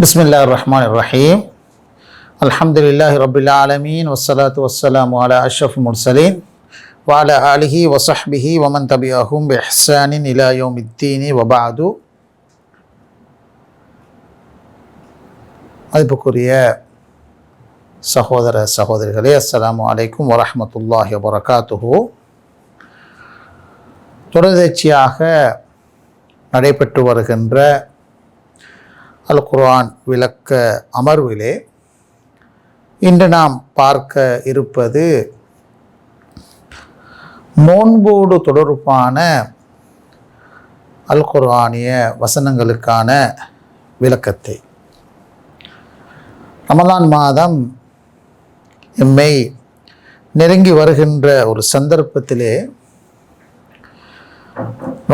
பிஸ்மில்லாஹிர்ரஹ்மானிர்ரஹீம். அல்ஹம்துலில்லாஹி ரப்பில் ஆலமீன் வஸ்ஸலாத்து வஸ்ஸலாமு அலா அஷ்ரஃபில் முர்ஸலீன் வ அலா ஆலிஹி வ ஸஹ்பிஹி வ மன் தபிஅஹும் பி இஹ்சானின் இலா யௌமித்தீன் வ பஅது. மதிப்புக்குரிய சகோதர சகோதரிகளே, அஸ்ஸலாமு அலைக்கும் வரஹ்மத்துல்லாஹி வபரகாத்துஹு. தொடர்ச்சியாக நடைபெற்று வருகின்ற அல் குர்ஆன் விளக்க அமர்விலே இன்று நாம் பார்க்க இருப்பது நோன்போடு தொடர்பான அல் குர்ஆனிய வசனங்களுக்கான விளக்கத்தை. ரமலான் மாதம் எம்மை நெருங்கி வருகின்ற ஒரு சந்தர்ப்பத்திலே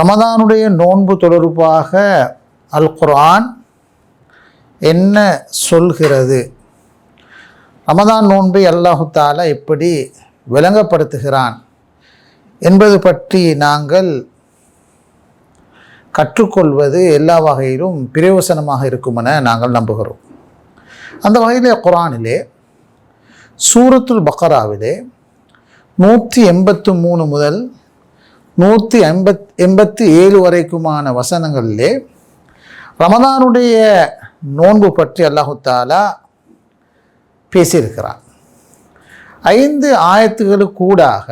ரமதானுடைய நோன்பு தொடர்பாக அல் குர்ஆன் என்ன சொல்கிறது, ரமதான் நோன்பை அல்லாஹு தஆலா எப்படி விளங்கப்படுத்துகிறான் என்பது பற்றி நாங்கள் கற்றுக்கொள்வது எல்லா வகையிலும் பிரயோசனமாக இருக்கும் என நாங்கள் நம்புகிறோம். அந்த வகையிலே குர்ஆனிலே சூரத்துல் பக்ராவிலே 183 முதல் 187 வரைக்குமான வசனங்களிலே ரமதானுடைய நோன்பு பற்றி அல்லாஹு தஆலா பேசியிருக்கிறான். 5 ஆயத்துகளுக்கூடாக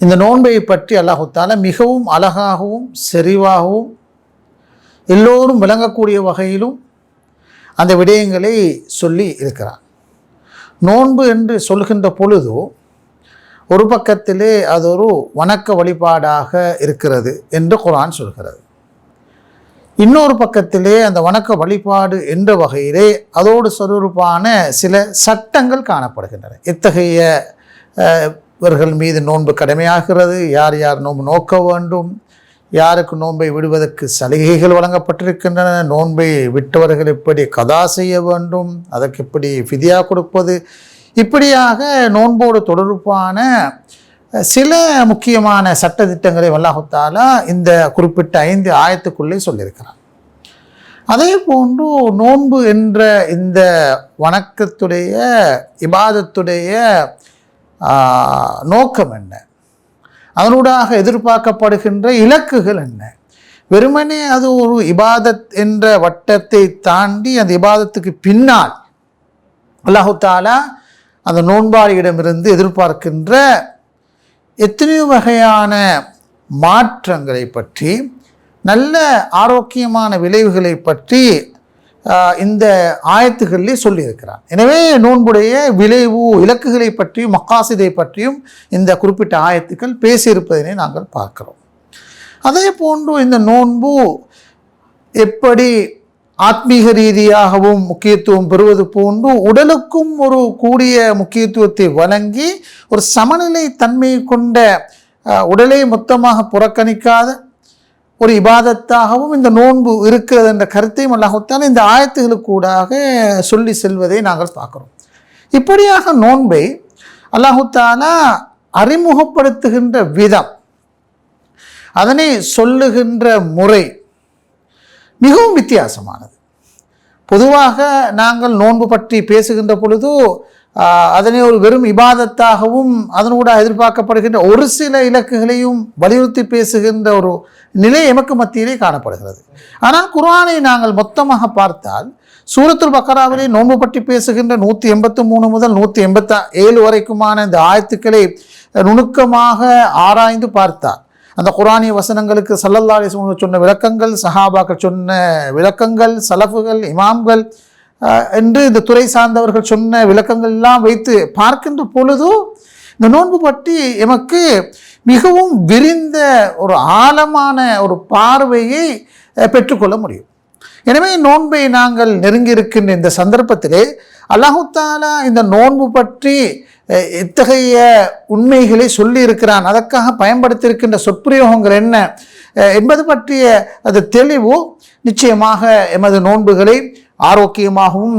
இந்த நோன்பை பற்றி அல்லாஹு தஆலா மிகவும் அழகாகவும் செறிவாகவும் எல்லோரும் விளங்கக்கூடிய வகையிலும் அந்த விடயங்களை சொல்லி இருக்கிறான். நோன்பு என்று சொல்கின்ற பொழுது ஒரு பக்கத்திலே அது ஒரு வணக்க வழிபாடாக இருக்கிறது என்று குர்ஆன் சொல்கிறது. இன்னொரு பக்கத்திலே அந்த வணக்க வழிபாடு என்ற வகையிலே அதோடு சொரூபான சில சட்டங்கள் காணப்படுகின்றன. எத்தகைய இவர்கள் மீது நோன்பு கடமையாகிறது, யார் யார் நோன்பு நோக்க வேண்டும், யாருக்கு நோன்பை விடுவதற்கு சலுகைகள் வழங்கப்பட்டிருக்கின்றன, நோன்பை விட்டவர்கள் எப்படி கதா செய்ய வேண்டும், அதற்கு எப்படி ஃபிதியா கொடுப்பது, இப்படியாக நோன்போடு தொடர்பான சில முக்கியமான சட்டத்திட்டங்களை அல்லாஹ் தஆலா இந்த குறிப்பிட்ட 5 ஆயத்துக்குள்ளே சொல்லியிருக்கிறார். அதே போன்று நோன்பு என்ற இந்த வணக்கத்துடைய இபாதத்துடைய நோக்கம் என்ன, அதனூடாக எதிர்பார்க்கப்படுகின்ற இலக்குகள் என்ன, வெறுமனே அது ஒரு இபாதத் என்ற வட்டத்தை தாண்டி அந்த இபாதத்துக்கு பின்னால் அல்லாஹ் தஆலா அந்த நோன்பாளியிடமிருந்து எதிர்பார்க்கின்ற எத்தனையோ வகையான மாற்றங்களை பற்றி, நல்ல ஆரோக்கியமான விளைவுகளை பற்றி இந்த ஆயத்துகளிலே சொல்லியிருக்கிறார். எனவே நோன்புடைய விளைவு இலக்குகளை பற்றியும் மக்காசிதை பற்றியும் இந்த குறிப்பிட்ட ஆயத்துக்கள் பேசியிருப்பதனை நாங்கள் பார்க்கிறோம். அதே போன்று இந்த நோன்பு எப்படி ஆத்மீக ரீதியாகவும் முக்கியத்துவம் பெறுவது போன்று உடலுக்கும் ஒரு கூடிய முக்கியத்துவத்தை வழங்கி ஒரு சமநிலை தன்மை கொண்ட உடலை மொத்தமாக புறக்கணிக்காத ஒரு இபாதத்தாகவும் இந்த நோன்பு இருக்கிறது என்ற கருத்தையும் அல்லாஹ் தஆலா இந்த ஆயத்துகளுக்கூடாக சொல்லி செல்வதை நாங்கள் பார்க்கிறோம். இப்படியாக நோன்பை அல்லாஹ் தஆலா அறிமுகப்படுத்துகின்ற விதம், அதனை சொல்லுகின்ற முறை மிகவும் வித்தியாசமானது. பொதுவாக நாங்கள் நோன்பு பற்றி பேசுகின்ற பொழுது அதனை ஒரு வெறும் இபாதத்தாகவும் அதனோட எதிர்பார்க்கப்படுகின்ற ஒரு சில இலக்குகளையும் வலியுறுத்தி பேசுகின்ற ஒரு நிலை எமக்கு மத்தியிலே காணப்படுகிறது. ஆனால் குர்ஆனை நாங்கள் மொத்தமாக பார்த்தால் சூரத்துல் பக்ராவிலே நோன்பு பற்றி பேசுகின்ற 183 முதல் 187 வரைக்குமான இந்த ஆயத்துக்களை நுணுக்கமாக ஆராய்ந்து பார்த்தால் அந்த குர்ஆனிய வசனங்களுக்கு ஸல்லல்லாஹு அலைஹி வஸல்லம் சொன்ன விளக்கங்கள், சஹாபாக்கள் சொன்ன விளக்கங்கள், சலஃபுகள், இமாம்கள் என்று இந்த துறை சார்ந்தவர்கள் சொன்ன விளக்கங்கள் எல்லாம் வைத்து பார்க்கின்ற பொழுது இந்த நோன்பு பற்றி எமக்கு மிகவும் விரிந்த ஒரு ஆழமான ஒரு பார்வையை பெற்றுக்கொள்ள முடியும். எனவே நோன்பை நாங்கள் நெருங்கி இருக்கின்ற இந்த சந்தர்ப்பத்திலே அல்லாஹ் தஆலா இந்த நோன்பு பற்றி எத்தகைய உண்மைகளை சொல்லி இருக்கிறான், அதற்காக பயன்படுத்தியிருக்கின்ற சொற்பிரயோகங்கள் என்ன என்பது பற்றிய அது தெளிவு நிச்சயமாக எமது நோன்புகளை ஆரோக்கியமாகவும்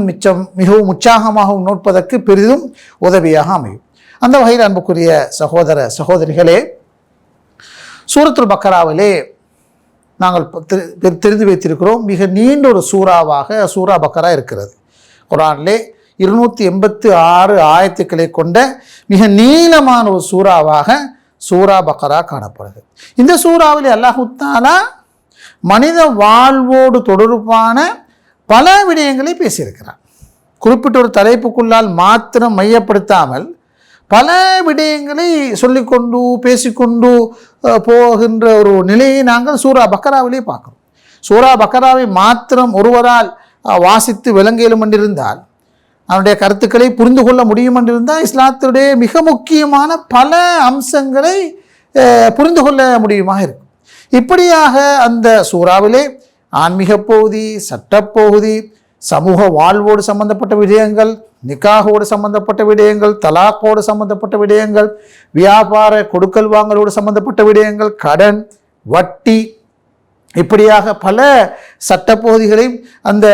மிகவும் உற்சாகமாகவும் நோட்பதற்கு பெரிதும் உதவியாக அமையும். அந்த வகையில் அன்புக்குரிய சகோதர சகோதரிகளே, சூரத்துல் பக்ராவிலே நாங்கள் தெரிந்து வைத்திருக்கிறோம். மிக நீண்ட ஒரு சூறாவாக சூரா பக்கரா இருக்கிறது. குர்ஆனிலே 286 ஆயத்துக்களை கொண்ட மிக நீளமான ஒரு சூறாவாக சூரா பக்கரா காணப்படுகிறது. இந்த சூறாவில் அல்லாஹ் தஆலா மனித வாழ்வோடு தொடர்பான பல விடயங்களை பேசியிருக்கிறார். குறிப்பிட்ட ஒரு தலைப்புக்குள்ளால் மாத்திரம் மையப்படுத்தாமல் பல விடயங்களை சொல்லிக்கொண்டு பேசிக்கொண்டு போகின்ற ஒரு நிலையை நாங்கள் சூரா பக்கராவிலே பார்க்கிறோம். சூரா பக்கராவை மாத்திரம் ஒருவரால் வாசித்து விளங்க இயலும் என்றிருந்தால், அவனுடைய கருத்துக்களை புரிந்து கொள்ள முடியும் என்றிருந்தால், இஸ்லாத்துடைய மிக முக்கியமான பல அம்சங்களை புரிந்து கொள்ள முடியுமாக இருக்கும். இப்படியாக அந்த சூறாவிலே ஆன்மீக பகுதி, சட்டப்பகுதி, சமூக வாழ்வோடு சம்பந்தப்பட்ட விடயங்கள், நிக்காகோடு சம்பந்தப்பட்ட விடயங்கள், தலாக்கோடு சம்பந்தப்பட்ட விடயங்கள், வியாபார கொடுக்கல் வாங்கலோடு சம்பந்தப்பட்ட விடயங்கள், கடன், வட்டி, இப்படியாக பல சட்டப்பகுதிகளையும் அந்த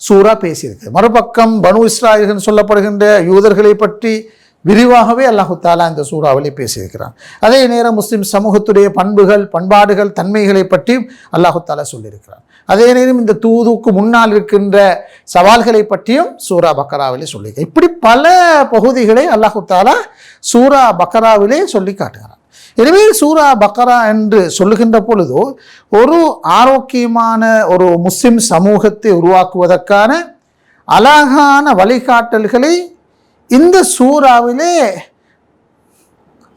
சூரா பேசியிருக்கு. மறுபக்கம் பனு இஸ்ராயீல் சொல்லப்படுகின்ற யூதர்களை பற்றி விரிவாகவே அல்லாஹு தஆலா இந்த சூறாவிலே பேசியிருக்கிறான். அதே நேரம் முஸ்லிம் சமூகத்துடைய பண்புகள், பண்பாடுகள், தன்மைகளை பற்றி அல்லாஹு தஆலா சொல்லியிருக்கிறான். அதே நேரம் இந்த தூதுக்கு முன்னால் இருக்கின்ற சவால்களை பற்றியும் சூரா பக்கராவிலே சொல்லியிருக்கிறார். இப்படி பல பகுதிகளை அல்லாஹு தஆலா சூரா பக்கராவிலே சொல்லி காட்டுகிறான். எனவே சூரா பக்கரா என்று சொல்லுகின்ற பொழுது ஒரு ஆரோக்கியமான ஒரு முஸ்லிம் சமூகத்தை உருவாக்குவதற்கான அழகான வழிகாட்டல்களை இந்த சூறாவிலே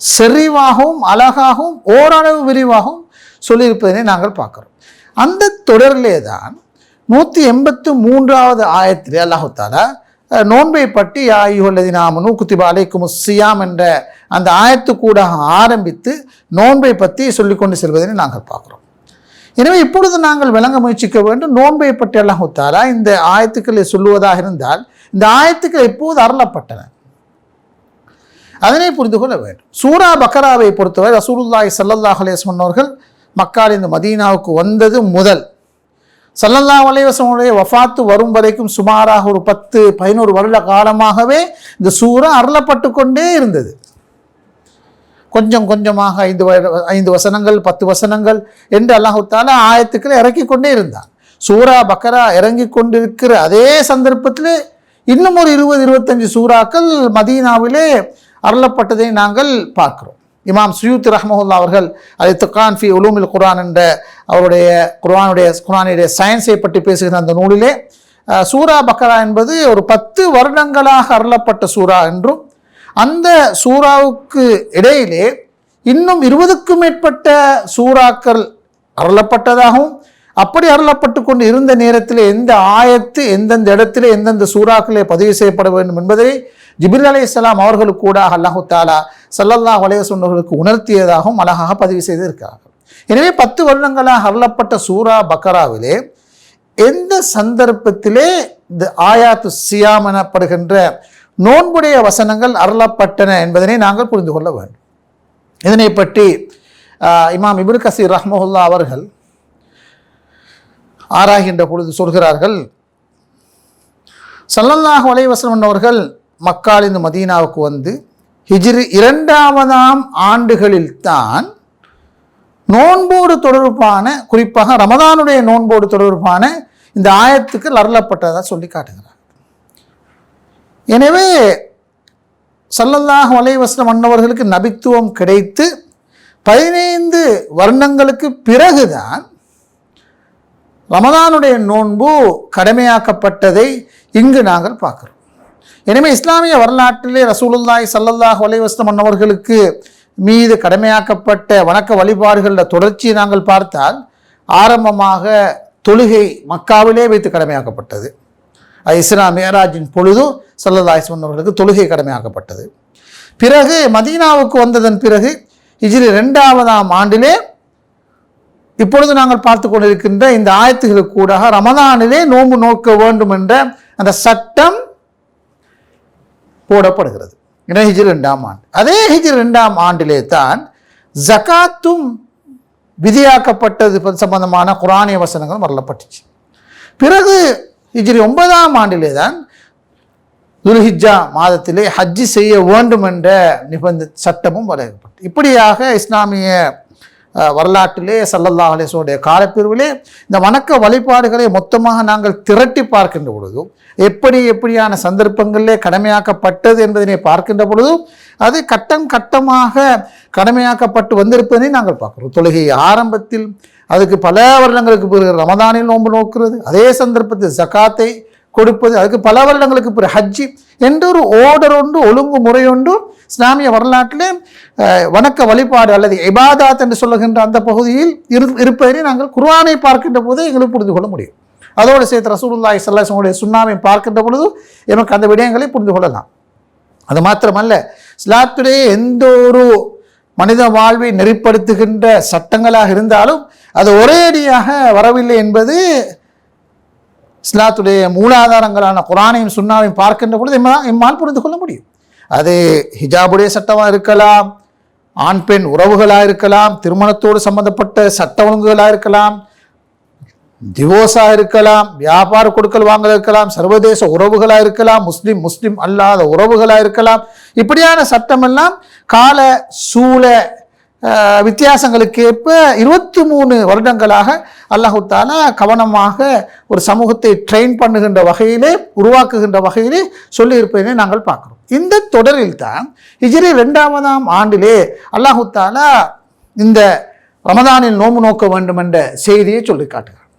செறிவாகவும் அழகாகவும் ஓரளவு விரிவாகவும் சொல்லியிருப்பதனை நாங்கள் பார்க்கிறோம். அந்த தொடரிலே தான் 183வது ஆயத்திலே அல்லாஹ் தஆலா நோன்பை பற்றி யா அய்யுஹல்லதீன ஆமனூ குத்திப அலைக்குமுஸ் ஸியாம் என்ற அந்த ஆயத்து கூட ஆரம்பித்து நோன்பை பற்றி சொல்லிக்கொண்டு செல்வதனை நாங்கள் பார்க்கிறோம். எனவே இப்பொழுது நாங்கள் விளங்க முயற்சிக்க வேண்டும், நோன்பை பற்றி அல்லாஹ் தஆலா இந்த ஆயத்துக்களை சொல்லுவதாக இருந்தால் இந்த ஆயத்துக்கள் எப்போது அருளப்பட்டன அதனை புரிந்து கொள்ள வேண்டும். சூரா பக்கராவை பொறுத்தவரை ரசூலுல்லாஹி ஸல்லல்லாஹு அலைஹி வஸல்லம் அவர்கள் மக்காவிலிருந்து மதீனாவுக்கு வந்தது முதல் ஸல்லல்லாஹு அலைஹி வஸல்லம் வஃபாத்து வரும் வரைக்கும் சுமாராக ஒரு 10-11 வருட காலமாகவே இந்த சூரா அருளப்பட்டு கொண்டே இருந்தது. கொஞ்சம் கொஞ்சமாக 5 வசனங்கள் 10 வசனங்கள் என்று அல்லாஹ் தஆலா ஆயத்துக்களை இறக்கி கொண்டே இருந்தான். சூரா பக்கரா இறங்கி கொண்டிருக்கிற அதே சந்தர்ப்பத்தில் இன்னும் ஒரு 20-25 சூறாக்கள் மதீனாவிலே அருளப்பட்டதை நாங்கள் பார்க்கிறோம். இமாம் சுயூத்தி ரஹ்மஹுல்லா அவர்கள் அல்-இத்கான் ஃபி உலூமில் குர்ஆன் என்ற அவருடைய குர்ஆனுடைய சயின்ஸை பற்றி பேசுகிற அந்த நூலிலே சூரா பக்கரா என்பது ஒரு 10 வருடங்களாக அருளப்பட்ட சூரா என்றும், அந்த சூறாவுக்கு இடையிலே இன்னும் 20க்கும் மேற்பட்ட சூறாக்கள் அருளப்பட்டதாகவும், அப்படி அருளப்பட்டு கொண்டு இருந்த நேரத்தில் எந்த ஆயத்து எந்தெந்த இடத்திலே எந்தெந்த சூறாக்களே பதிவு செய்யப்பட வேண்டும் என்பதை ஜிப்ரீல் அலைஹிஸ்ஸலாம் அவர்களுக்கு கூட அல்லாஹ் தஆலா ஸல்லல்லாஹு அலைஹி வஸல்லம் உணர்த்தியதாகவும் அழகாக பதிவு செய்திருக்கிறார்கள். எனவே 10 வருடங்களாக அருளப்பட்ட சூரா பக்கராவிலே எந்த சந்தர்ப்பத்திலே இந்த ஆயாத்து சியாம் எனப்படுகின்ற நோன்புடைய வசனங்கள் அருளப்பட்டன என்பதனை நாங்கள் புரிந்து கொள்ள வேண்டும். இதனை பற்றி இமாம் இப்னு கஸீர் ரஹ்மஹுல்லா அவர்கள் ஆராய்கின்ற பொழுது சொல்கிறார்கள், ஸல்லல்லாஹு அலைஹி வஸல்லம் அவர்கள் மக்காவிலிருந்து மதீனாவுக்கு வந்து ஹிஜ்ரி 2ஆம் ஆண்டுகளில் தான் நோன்போடு தொடர்பான, குறிப்பாக ரமதானுடைய நோன்போடு தொடர்பான இந்த ஆயத்துக்கள் அருளப்பட்டதாக சொல்லி காட்டுகிறார். எனவே ஸல்லல்லாஹு அலைஹி வஸல்லம் அன்னவர்களுக்கு நபித்துவம் கிடைத்து 15 வருடங்களுக்கு பிறகுதான் ரமதானுடைய நோன்பு கடமையாக்கப்பட்டதை இங்கு நாங்கள் பார்க்கிறோம். எனவே இஸ்லாமிய வரலாற்றிலே ரசூலுல்லாஹி ஸல்லல்லாஹு அலைஹி வஸல்லம் அன்னவர்களுக்கு மீது கடமையாக்கப்பட்ட வணக்க வழிபாடுகளில் தொடர்ச்சியை நாங்கள் பார்த்தால், ஆரம்பமாக தொழுகை மக்காவிலே வைத்து கடமையாக்கப்பட்டது. இஸ்ரா மிஅராஜின் பொழுது ஸல்லல்லாஹு அலைஹி வஸல்லம் அவர்களுக்கு தொழுகை கடமையாக்கப்பட்டது. பிறகு மதீனாவுக்கு வந்ததன் பிறகு ஹிஜ்ரி 2ஆம் ஆண்டிலே இப்பொழுது நாங்கள் பார்த்து கொண்டிருக்கின்ற இந்த ஆயத்துகளுக்கு கூட ரமதானிலே நோன்பு நோக்க வேண்டும் என்ற அந்த சட்டம் போடப்படுகிறது. ஹிஜ்ரி 2ஆம் ஆண்டு. அதே ஹிஜ்ரி 2ஆம் ஆண்டிலே தான் ஜகாத்தும் விதியாக்கப்பட்டது சம்பந்தமான குர்ஆனிய வசனங்கள் வரப்பட்டுச்சு. பிறகு ஹிஜ்ரி 9ஆம் ஆண்டிலே தான் துல்ஹிஜ்ஜா மாதத்திலே ஹஜ்ஜி செய்ய வேண்டும் என்ற சட்டமும் வரையப்பட்டது. இப்படியாக இஸ்லாமிய வரலாற்றிலே ஸல்லல்லாஹு அலைஹி வஸல்லம் காலப்பிரிவிலே இந்த வணக்க வழிபாடுகளை மொத்தமாக நாங்கள் திரட்டி பார்க்கின்ற பொழுதும் எப்படியான சந்தர்ப்பங்களிலே கடமையாக்கப்பட்டது என்பதனை பார்க்கின்ற பொழுதும் அது கட்டம் கட்டமாக கடமையாக்கப்பட்டு வந்திருப்பதை நாங்கள் பார்க்கிறோம். தொழுகை ஆரம்பத்தில், அதுக்கு பல வருடங்களுக்கு பிறகு ரமதானில் நோன்பு நோக்கிறது, அதே சந்தர்ப்பத்தில் ஜகாத்தை கொடுப்பது, அதுக்கு பல வருடங்களுக்கு பிறகு ஹஜ்ஜி என்ற ஒரு ஓர்டர் ஒன்று, ஒழுங்கு முறையொன்று இஸ்லாமிய வரலாற்றிலே வணக்க வழிபாடு அல்லது இபாதாத் என்று சொல்லுகின்ற அந்த பகுதியில் இருப்பதை நாங்கள் குர்ஆனை பார்க்கின்ற போது எங்களுக்கு புரிந்து கொள்ள முடியும். அதோடு சேர்த்து ரசூலுல்லாஹி ஸல்லல்லாஹு அலைஹி வஸல்லம் சுன்னாவை பார்க்கின்ற பொழுது எனக்கு அந்த விடயங்களை புரிந்து கொள்ளலாம். அது மாத்திரமல்ல, இஸ்லாத்துடைய எந்த ஒரு மனித வாழ்வை நெறிப்படுத்துகின்ற சட்டங்களாக இருந்தாலும் அது ஒரேடியாக வரவில்லை என்பது இஸ்லாத்துடைய மூலாதாரங்களான குர்ஆனையும் சுன்னாவையும் பார்க்கின்ற பொழுது எம்மால் புரிந்து கொள்ள முடியும். அது ஹிஜாபுடைய சட்டமாக இருக்கலாம், ஆண் பெண் உறவுகளாக இருக்கலாம், திருமணத்தோடு சம்பந்தப்பட்ட சட்ட ஒழுங்குகளாக இருக்கலாம், டிவோர்ஸாக இருக்கலாம், வியாபார கொடுக்கல் வாங்கல் இருக்கலாம், சர்வதேச உறவுகளாக இருக்கலாம், முஸ்லிம் அல்லாத உறவுகளாக இருக்கலாம். இப்படியான சட்டமெல்லாம் கால சூழ வித்தியாசங்களுக்கு ஏற்ப 23 வருடங்களாக அல்லாஹு தஆலா கவனமாக ஒரு சமூகத்தை ட்ரெயின் பண்ணுகின்ற வகையிலே, உருவாக்குகின்ற வகையிலே சொல்லியிருப்பதை நாங்கள் பார்க்கிறோம். இந்த தொடரில் தான் ஹிஜ்ரி 2ஆம் ஆண்டிலே அல்லாஹு தஆலா இந்த ரமதானில் நோன்பு நோக்க வேண்டும் என்ற செய்தியை சொல்லி காட்டுகிறார்.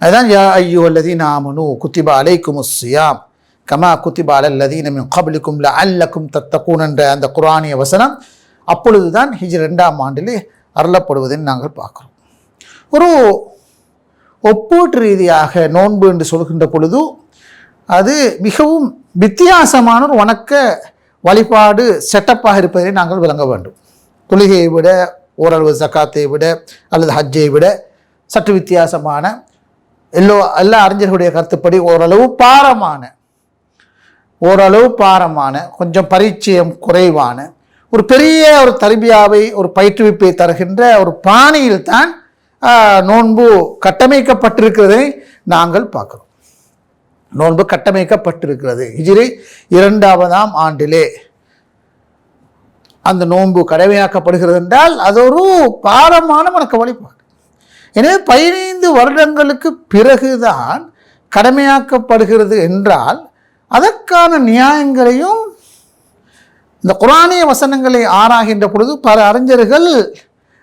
அதுதான் யா அய்யுஹல்லதீன ஆமனூ குத்திப அலைக்குமுஸ் ஸியாம் கமா குத்திப அலல் லதீன மின் கப்லிக்கும் லஅல்லக்கும் தத்தகூன் என்ற அந்த குர்ஆனிய வசனம் அப்பொழுதுதான் ஹிஜ்ரி 2ஆம் ஆண்டிலே அருளப்படுவதை நாங்கள் பார்க்கிறோம். ஒரு ஒப்பீட்டு ரீதியாக நோன்பு என்று சொல்கின்ற பொழுது அது மிகவும் வித்தியாசமான ஒரு வணக்க வழிபாடு செட்டப்பாக இருப்பதை நாங்கள் விளங்க வேண்டும். தொழுகையை விட, ஓரளவு ஜகாத்தை விட அல்லது ஹஜ்ஜை விட சற்று வித்தியாசமான, எல்லா அறிஞர்களுடைய கருத்துப்படி ஓரளவு பாரமான கொஞ்சம் பரிச்சயம் குறைவான ஒரு பெரிய ஒரு தர்பியாவை, ஒரு பயிற்றுவிப்பை தருகின்ற ஒரு பாணியில் தான் நோன்பு கட்டமைக்கப்பட்டிருக்கிறதை நாங்கள் பார்க்கிறோம். நோன்பு கட்டமைக்கப்பட்டிருக்கிறது. ஹிஜ்ரி 2ஆம் ஆண்டிலே அந்த நோன்பு கடமையாக்கப்படுகிறது என்றால் அது ஒரு பாரமான வணக்க வழிபாடு. எனவே 15 வருடங்களுக்கு பிறகுதான் கடமையாக்கப்படுகிறது என்றால் அதற்கான நியாயங்களையும் இந்த குர்ஆனிய வசனங்களை ஆராய்கின்ற பொழுது பல அறிஞர்கள்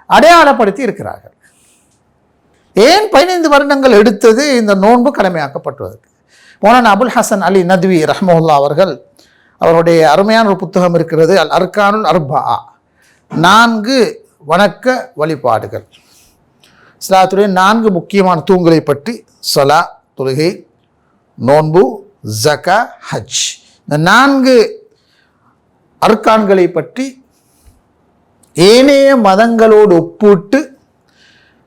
அடையாளப்படுத்தி இருக்கிறார்கள். ஏன் 15 வருடங்கள் எடுத்தது இந்த நோன்பு கடமையாக்கப்பட்டுவதற்கு? மௌலானா அபுல் ஹசன் அலி நத்வி ரஹ்மத்துல்லாஹி அவர்கள், அவருடைய அருமையான ஒரு புத்தகம் இருக்கிறது, அல் அர்கானுல் அர்பா, 4 வணக்க வழிபாடுகள், இஸ்லாத்துடைய 4 முக்கியமான தூண்களை பற்றி, ஸலா தொழுகை, நோன்பு, ஜகா, ஹஜ், இந்த 4 அர்கான்களை பற்றி ஏனைய மதங்களோடு ஒப்பிட்டு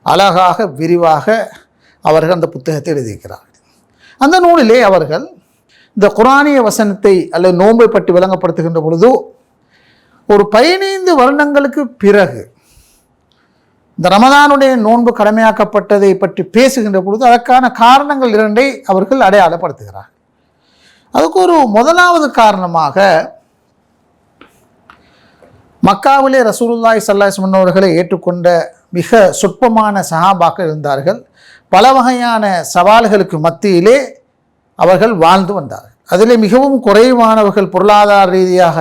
அழகாக விரிவாக அவர்கள் அந்த புத்தகத்தை எழுதியிருக்கிறார்கள். அந்த நூலிலே அவர்கள் இந்த குர்ஆனிய வசனத்தை அல்லது நோன்பை பற்றி விளங்கப்படுத்துகின்ற பொழுது ஒரு 15 வருடங்களுக்கு பிறகு இந்த ரமதானுடைய நோன்பு கடமையாக்கப்பட்டதை பற்றி பேசுகின்ற பொழுது அதற்கான காரணங்கள் 2ஐ அவர்கள் அடையாளப்படுத்துகிறார்கள். அதுக்கு ஒரு முதலாவது காரணமாக மக்காவிலே ரசூலுல்லாஹி ஸல்லல்லாஹு அலைஹி வஸல்லம் அவர்களை ஏற்றுக்கொண்ட மிக சொற்பமான சஹாபாக்கள் இருந்தார்கள். பல வகையான சவால்களுக்கு மத்தியிலே அவர்கள் வாழ்ந்து வந்தார்கள். அதிலே மிகவும் குறைவானவர்கள் பொருளாதார ரீதியாக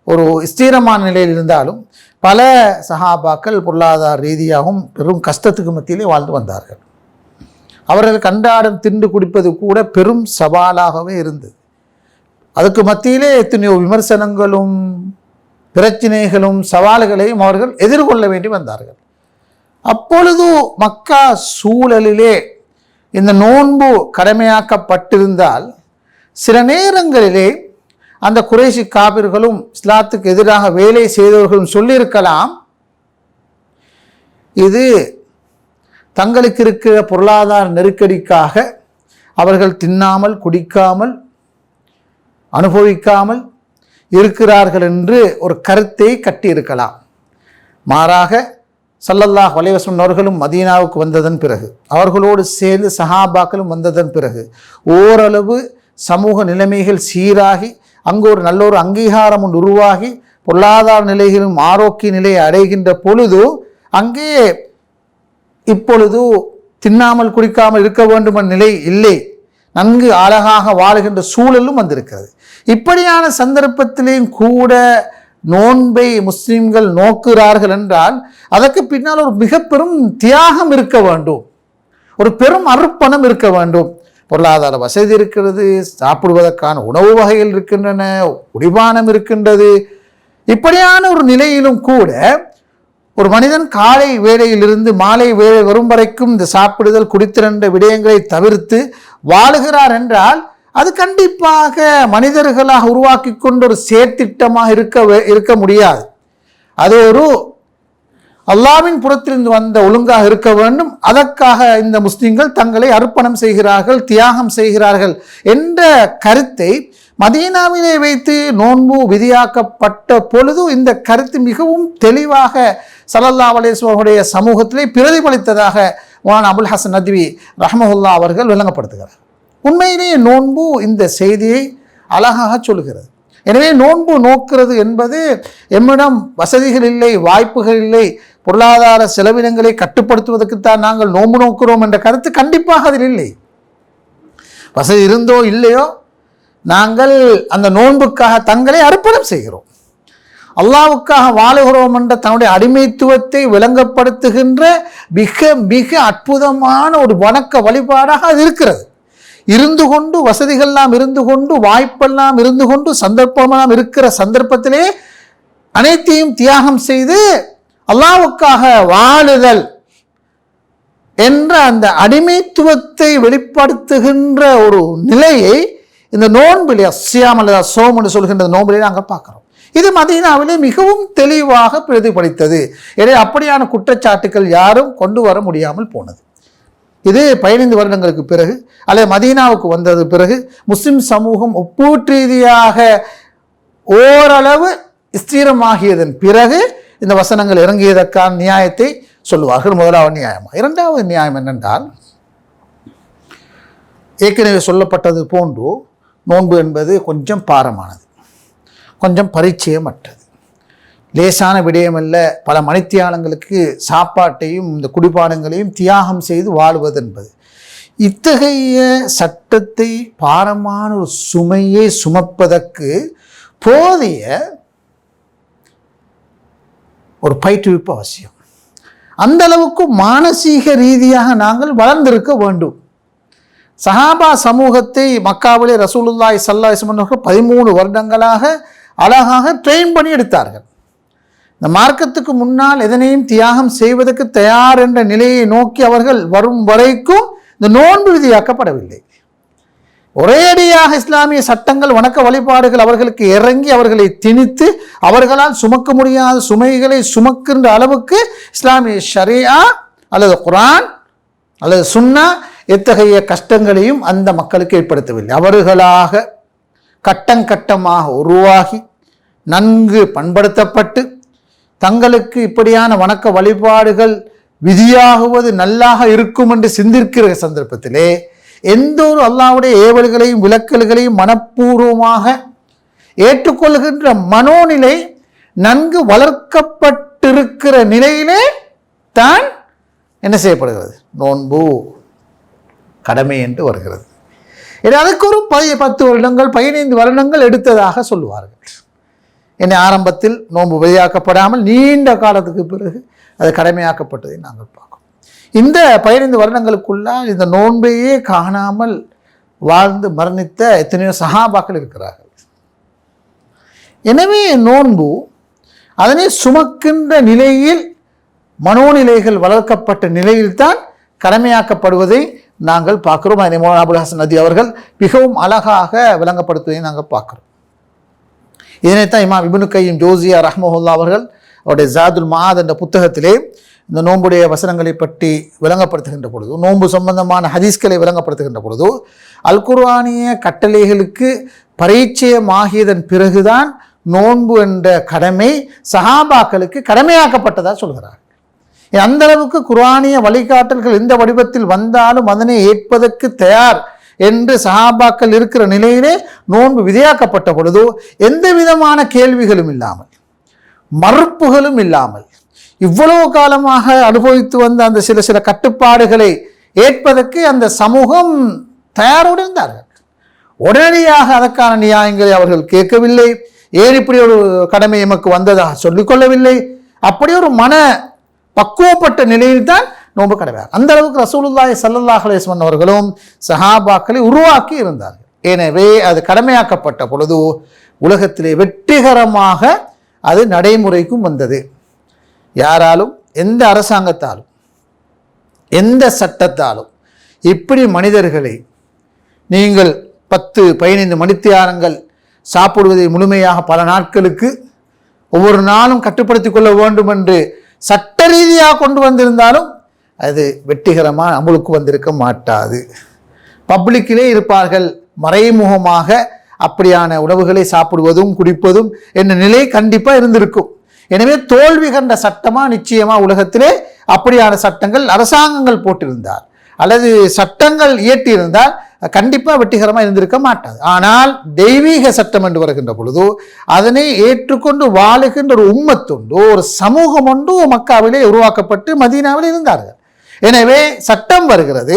ஒரு ஸ்திரமான நிலையில் இருந்தாலும் பல சஹாபாக்கள் பொருளாதார ரீதியாகவும் பெரும் கஷ்டத்துக்கு மத்தியிலே வாழ்ந்து வந்தார்கள். அவர்கள் கண்டாடம் திண்டு குடிப்பது கூட பெரும் சவாலாகவே இருந்தது. அதுக்கு மத்தியிலே எத்தனையோ விமர்சனங்களும் பிரச்சனைகளும் சவால்களையும் அவர்கள் எதிர்கொள்ள வேண்டி வந்தார்கள். அப்பொழுது மக்கா சூழலிலே இந்த நோன்பு கடமையாக்கப்பட்டிருந்தால் சில நேரங்களிலே அந்த குறைஷி காபிர்களும் இஸ்லாத்துக்கு எதிராக வேலை செய்தவர்களும் சொல்லியிருக்கலாம், இது தங்களுக்கு இருக்கிற பொருளாதார நெருக்கடிக்காக அவர்கள் தின்னாமல் குடிக்காமல் அனுபவிக்காமல் இருக்கிறார்கள் என்று ஒரு கருத்தை கட்டியிருக்கலாம். மாறாக ஸல்லல்லாஹு அலைஹி வஸல்லம் அவர்களும் மதீனாவுக்கு வந்ததன் பிறகு, அவர்களோடு சேர்ந்து சஹாபாக்களும் வந்ததன் பிறகு ஓரளவு சமூக நிலைமைகள் சீராகி அங்கு ஒரு நல்ல ஒரு அங்கீகாரம் உருவாகி பொருளாதார நிலைகளும் ஆரோக்கிய நிலையை அடைகின்ற பொழுது அங்கே இப்பொழுது தின்னாமல் குடிக்காமல் இருக்க வேண்டும் என்ற நிலை இல்லை, நன்கு அழகாக வாழுகின்ற சூழலும் வந்திருக்கிறது. இப்படியான சந்தர்ப்பத்திலேயும் கூட நோன்பை முஸ்லிம்கள் நோக்குகிறார்கள் என்றால் அதற்கு பின்னால் ஒரு மிக பெரும் தியாகம் இருக்க வேண்டும், ஒரு பெரும் அர்ப்பணம் இருக்க வேண்டும். பொருளாதார வசதி இருக்கிறது, சாப்பிடுவதற்கான உணவு வகைகள் இருக்கின்றன, குடிபானம் இருக்கின்றது. இப்படியான ஒரு நிலையிலும் கூட ஒரு மனிதன் காலை வேளையிலிருந்து மாலை வேளை வரும் வரைக்கும் இந்த சாப்பிடுதல் குடித்திரண்ட விடயங்களை தவிர்த்து வாழுகிறார் என்றால் அது கண்டிப்பாக மனிதர்களாக உருவாக்கி கொண்ட ஒரு செயற்திட்டமாக இருக்க முடியாது. அது ஒரு அல்லாஹ்வின் புறத்திலிருந்து வந்த ஒழுங்காக இருக்க வேண்டும். அதற்காக இந்த முஸ்லிம்கள் தங்களை அர்ப்பணம் செய்கிறார்கள், தியாகம் செய்கிறார்கள் என்ற கருத்தை மதீனாவிலே வைத்து நோன்பு விதியாக்கப்பட்ட பொழுது இந்த கருத்து மிகவும் தெளிவாக ஸல்லல்லாஹு அலைஹி வஸல்லம் சமூகத்திலே பிரதிபலித்ததாக மௌலானா அபுல் ஹசன் நத்வி ரஹ்மஹுல்லாஹ் அவர்கள் விளங்கப்படுத்துகிறார். உண்மையிலேயே நோன்பு இந்த செய்தியை அழகாக சொல்கிறது. எனவே நோன்பு நோக்கிறது என்பது எம்மிடம் வசதிகள் இல்லை, வாய்ப்புகள் இல்லை, பொருளாதார செலவினங்களை கட்டுப்படுத்துவதற்குத்தான் நாங்கள் நோன்பு நோக்கிறோம் என்ற கருத்து கண்டிப்பாக அதில் இல்லை. வசதி இருந்தோ இல்லையோ நாங்கள் அந்த நோன்புக்காக தங்களை அர்ப்பணம் செய்கிறோம், அல்லாஹ்வுக்காக வாழுகிறோம் என்ற தன்னுடைய அடிமைத்துவத்தை விளங்கப்படுத்துகின்ற மிக மிக அற்புதமான ஒரு வணக்க வழிபாடாக அது இருக்கிறது. இருந்து கொண்டு வசதிகள்லாம் இருந்து கொண்டு வாய்ப்பெல்லாம் இருந்து கொண்டு சந்தர்ப்பமெல்லாம் இருக்கிற சந்தர்ப்பத்திலே அனைத்தையும் தியாகம் செய்து அல்லாஹ்வுக்காக வாழுதல் என்ற அந்த அடிமைத்துவத்தை வெளிப்படுத்துகின்ற ஒரு நிலையை இந்த நோன்பிலே அஸ்ஸியாம் அல்லது அஸ்ஸௌம் என்று சொல்கின்ற நோன்பிலே நாங்கள் பார்க்கிறோம். இது மதீனாவிலே மிகவும் தெளிவாக பிரதிபலித்தது. எனவே அப்படியான குற்றச்சாட்டுக்கள் யாரும் கொண்டு வர முடியாமல் போனது. இது 15 வருடங்களுக்கு பிறகு அல்லது மதீனாவுக்கு வந்தது பிறகு முஸ்லிம் சமூகம் ஒப்பீட்டு ரீதியாக ஓரளவு ஸ்திரமாகியதன் பிறகு இந்த வசனங்கள் இறங்கியதற்கான நியாயத்தை சொல்லுவார்கள். முதலாவது நியாயம். இரண்டாவது நியாயம் என்னென்றால், ஏற்கனவே சொல்லப்பட்டது போன்று நோன்பு என்பது கொஞ்சம் பாரமானது, கொஞ்சம் பரிச்சயமற்றது, லேசான விடயமல்ல. பல மணித்தியாலங்களுக்கு சாப்பாட்டையும் இந்த குடிபானங்களையும் தியாகம் செய்து வாழுவது என்பது இத்தகைய சட்டத்தை பாரமான ஒரு சுமையை சுமப்பதற்கு போதிய ஒரு பயிற்றுவிப்பு அவசியம். அந்த அளவுக்கு மானசீக ரீதியாக நாங்கள் வளர்ந்திருக்க வேண்டும். சஹாபா சமூகத்தை மக்காவிலே ரசூலுல்லாஹி ஸல்லல்லாஹு அலைஹி வஸல்லம் 13 வருடங்களாக அழகாக ட்ரெயின் பண்ணி எடுத்தார்கள். இந்த மார்க்கத்துக்கு முன்னால் எதனையும் தியாகம் செய்வதற்கு தயார் என்ற நிலையை நோக்கி அவர்கள் வரும் வரைக்கும் இந்த நோன்பு விதியாக்கப்படவில்லை. ஒரேடியாக இஸ்லாமிய சட்டங்கள் வணக்க வழிபாடுகள் அவர்களுக்கு இறங்கி அவர்களை திணித்து அவர்களால் சுமக்க முடியாத சுமைகளை சுமக்கின்ற அளவுக்கு இஸ்லாமிய ஷரியா அல்லது குர்ஆன் அல்லது சுன்னா எத்தகைய கஷ்டங்களையும் அந்த மக்களுக்கு ஏற்படுத்தவில்லை. அவர்களாக கட்டமாக உருவாகி நன்கு பண்படுத்தப்பட்டு தங்களுக்கு இப்படியான வணக்க வழிபாடுகள் விதியாகுவது நல்லாக இருக்கும் என்று சிந்திக்கிற சந்தர்ப்பத்திலே எந்த ஒரு அல்லாஹ்வுடைய ஏவல்களையும் விலக்கல்களையும் மனப்பூர்வமாக ஏற்றுக்கொள்கின்ற மனோநிலை நன்கு வளர்க்கப்பட்டிருக்கிற நிலையிலே தான் என்ன செய்யப்படுகிறது, நோன்பு கடமை என்று வருகிறது. அதுக்கு ஒரு 10 வருடங்கள் 15 வருடங்கள் எடுத்ததாக சொல்லுவார்கள். என்னை ஆரம்பத்தில் நோன்பு விதியாக்கப்படாமல் நீண்ட காலத்துக்கு பிறகு அது கடமையாக்கப்பட்டதை நாங்கள் பார்க்கிறோம். இந்த 15 வருடங்களுக்குள்ளால் இந்த நோன்பையே காணாமல் வாழ்ந்து மரணித்த எத்தனையோ சஹாபாக்கள் இருக்கிறார்கள். எனவே நோன்பு அதனை சுமக்கின்ற நிலையில் மனோநிலைகள் வளர்க்கப்பட்ட நிலையில்தான் கடமையாக்கப்படுவதை நாங்கள் பார்க்கிறோம். அதனை மௌலானா அபுல் ஹசன் நத்வி அவர்கள் மிகவும் அழகாக விளங்கப்படுத்துவதை நாங்கள் பார்க்கிறோம். இதனைத்தான் இமாம் இப்னு கையிம் ஜௌசியா ரஹ்மஹுல்லாஹ் அவர்கள் அவருடைய ஜாதுல் மஆத் என்ற புத்தகத்திலே இந்த நோன்புடைய வசனங்களை பற்றி விளங்கப்படுத்துகின்ற பொழுது, நோன்பு சம்பந்தமான ஹதீஸ்களை விளங்கப்படுத்துகின்ற பொழுது, அல் குர்ஆனிய கட்டளைகளுக்கு பரிச்சயமாகியதன் பிறகுதான் நோன்பு என்ற கடமை சஹாபாக்களுக்கு கடமையாக்கப்பட்டதாக சொல்கிறார். அந்த அளவுக்கு குர்ஆனிய வழிகாட்டல்கள் எந்த வடிவத்தில் வந்தாலும் அதனை ஏற்பதற்கு தயார் என்று சஹாபாக்கள் இருக்கிற நிலையிலே நோன்பு விதியாக்கப்பட்ட பொழுது எந்த விதமான கேள்விகளும் இல்லாமல், மறுப்புகளும் இல்லாமல், இவ்வளவு காலமாக அனுபவித்து வந்த அந்த சில கட்டுப்பாடுகளை ஏற்பதற்கு அந்த சமூகம் தயாரோடு இருந்தார்கள். உடனடியாக அதற்கான நியாயங்களை அவர்கள் கேட்கவில்லை. ஏன் இப்படி ஒரு கடமை எமக்கு வந்ததாக சொல்லிக்கொள்ளவில்லை. அப்படி ஒரு மன பக்குவப்பட்ட நிலையில் தான் நோன்பு கடமை. அந்த அளவுக்கு ரசூலுல்லாஹி ஸல்லல்லாஹு அலைஹி வஸல்லம் அவர்களும் சஹாபாக்களை உருவாக்கி இருந்தார்கள். எனவே அது கடமையாக்கப்பட்ட பொழுது உலகத்திலே வெற்றிகரமாக அது நடைமுறைக்கும் வந்தது. யாராலும், எந்த அரசாங்கத்தாலும், எந்த சட்டத்தாலும் இப்படி மனிதர்களை நீங்கள் 10-15 மணித்தியாலங்கள் சாப்பிடுவதை முழுமையாக பல நாட்களுக்கு ஒவ்வொரு நாளும் கட்டுப்படுத்திக் கொள்ள வேண்டும் என்று சட்ட ரீதியாக கொண்டு வந்திருந்தாலும் அது வெற்றிகரமாக அமலுக்கு வந்திருக்க மாட்டாது. பப்ளிக்கிலே இருப்பார்கள், மறைமுகமாக அப்படியான உணவுகளை சாப்பிடுவதும் குடிப்பதும் என்ற நிலை கண்டிப்பாக இருந்திருக்கும். எனவே தோல்வி கண்ட சட்டமா நிச்சயமா உலகத்திலே அப்படியான சட்டங்கள் அரசாங்கங்கள் போட்டிருந்தார் அல்லது சட்டங்கள் இயற்றியிருந்தால் கண்டிப்பாக வெற்றிகரமாக இருந்திருக்க மாட்டாது. ஆனால் தெய்வீக சட்டம் என்று வருகின்ற பொழுது அதனை ஏற்றுக்கொண்டு வாழுகின்ற ஒரு உம்மத்துண்டு, ஒரு சமூகம் ஒன்று மக்காவிலே உருவாக்கப்பட்டு மதீனாவில் இருந்தார்கள். எனவே சட்டம் வருகிறது,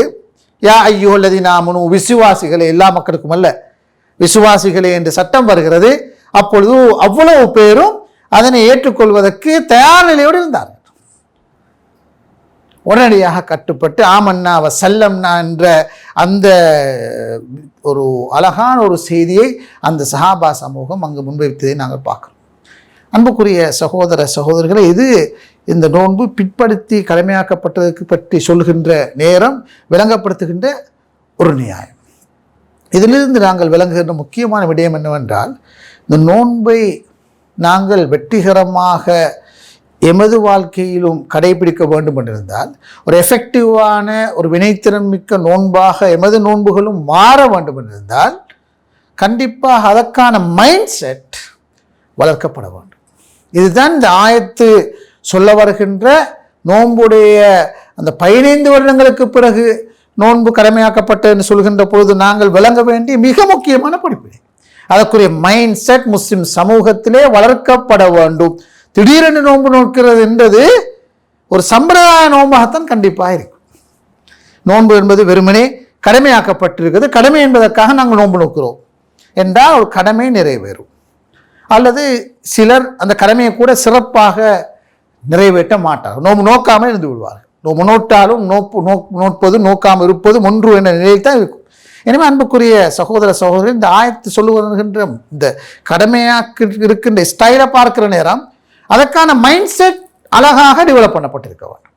யா ஐயுஹல்லதீன ஆமனூ, விசுவாசிகளே, எல்லா மக்களுக்கும் அல்ல, விசுவாசிகளே என்று சட்டம் வருகிறது. அப்பொழுது அவ்வளவு பேரும் அதனை ஏற்றுக்கொள்வதற்கு தயார் நிலையோடு இருந்தார்கள். உடனடியாக கட்டுப்பட்டு ஆமன்னா வ சல்லம்னா என்ற அந்த ஒரு அழகான ஒரு செய்தியை அந்த சஹாபா சமூகம் அங்கு முன்வைத்ததை நாங்கள் பார்க்கிறோம். அன்புக்குரிய சகோதர சகோதரிகளை, இது இந்த நோன்பு பிற்படுத்தி கடமையாக்கப்பட்டதற்கு பற்றி சொல்கின்ற நேரம் விளங்கப்படுத்துகின்ற ஒரு நியாயம். இதிலிருந்து நாங்கள் விளங்குகின்ற முக்கியமான விடயம் என்னவென்றால், இந்த நோன்பை நாங்கள் வெற்றிகரமாக எமது வாழ்க்கையிலும் கடைபிடிக்க வேண்டும் என்றிருந்தால், ஒரு எஃபெக்டிவான ஒரு வினைத்திறன் மிக்க நோன்பாக எமது நோன்புகளும் மாற வேண்டும் என்றிருந்தால் கண்டிப்பாக அதற்கான மைண்ட் செட் வளர்க்கப்பட வேண்டும். இதுதான் இந்த ஆயத்து சொல்ல வருகின்ற நோன்புடைய அந்த 15 வருடங்களுக்கு பிறகு நோன்பு கடமையாக்கப்பட்டது என்று சொல்கின்ற பொழுது நாங்கள் விளங்க வேண்டிய மிக முக்கியமான படிப்பினை. அதற்குரிய மைண்ட் செட் முஸ்லிம் சமூகத்திலே வளர்க்கப்பட வேண்டும். திடீரென்று நோன்பு நோக்கிறது என்பது ஒரு சம்பிரதாய நோன்பாகத்தான் கண்டிப்பாக இருக்கும். நோன்பு என்பது வெறுமனே கடமையாக்கப்பட்டிருக்கிறது, கடமை என்பதற்காக நாங்கள் நோன்பு நோக்கிறோம் என்றால் ஒரு கடமை நிறைவேறும். அல்லது சிலர் அந்த கடமையை கூட சிறப்பாக நிறைவேற்ற மாட்டார்கள், நோன்பு நோக்காமல் இருந்து விடுவார்கள். நோன்பு நோட்டாலும் நோட்பது நோக்காமல் இருப்பதும் ஒன்று என்ற நிலையில் தான் இருக்கும். எனவே அன்புக்குரிய சகோதர சகோதரி, இந்த ஆயத்து சொல்லுகின்ற இந்த கடமையாக்கு இருக்கின்ற ஸ்டைலை பார்க்கிற நேரம் அதற்கான மைண்ட் செட் அழகாக டெவலப் பண்ணப்பட்டிருக்க வேண்டும்.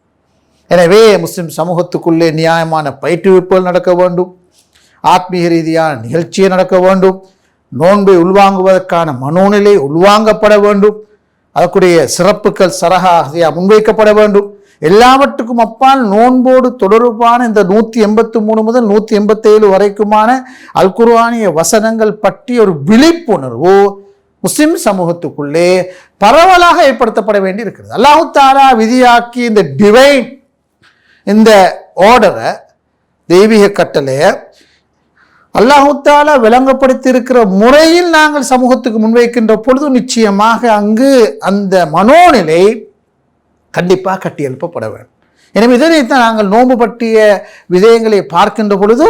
எனவே முஸ்லிம் சமூகத்துக்குள்ளே நியாயமான பயிற்றுவிப்புகள் நடக்க வேண்டும், ஆத்மீக ரீதியான நிகழ்ச்சியை நடக்க வேண்டும், நோன்பை உள்வாங்குவதற்கான மனோநிலை உள்வாங்கப்பட வேண்டும், அதற்குரிய சிறப்புகள் சரகாக முன்வைக்கப்பட வேண்டும். எல்லாவற்றுக்கும் அப்பால் நோன்போடு தொடர்பான இந்த 183 முதல் 187 வரைக்குமான அல் குர்ஆனிய வசனங்கள் பற்றி ஒரு விழிப்புணர்வு முஸ்லிம் சமூகத்துக்குள்ளே பரவலாக ஏற்படுத்தப்பட வேண்டி இருக்கிறது. அல்லாஹு தஆலா விதியாக்கி இந்த டிவைன், இந்த ஆர்டரை, தெய்வீக கட்டளையை அல்லாஹு தஆலா விளங்கப்படுத்தி இருக்கிற முறையில் நாங்கள் சமூகத்துக்கு முன்வைக்கின்ற பொழுது நிச்சயமாக அங்கு அந்த மனோநிலை கண்டிப்பாக கட்டி எழுப்பப்பட வேண்டும். எனவே இதனைத்தான் நாங்கள் நோன்பு பற்றிய விடயங்களை பார்க்கின்ற பொழுது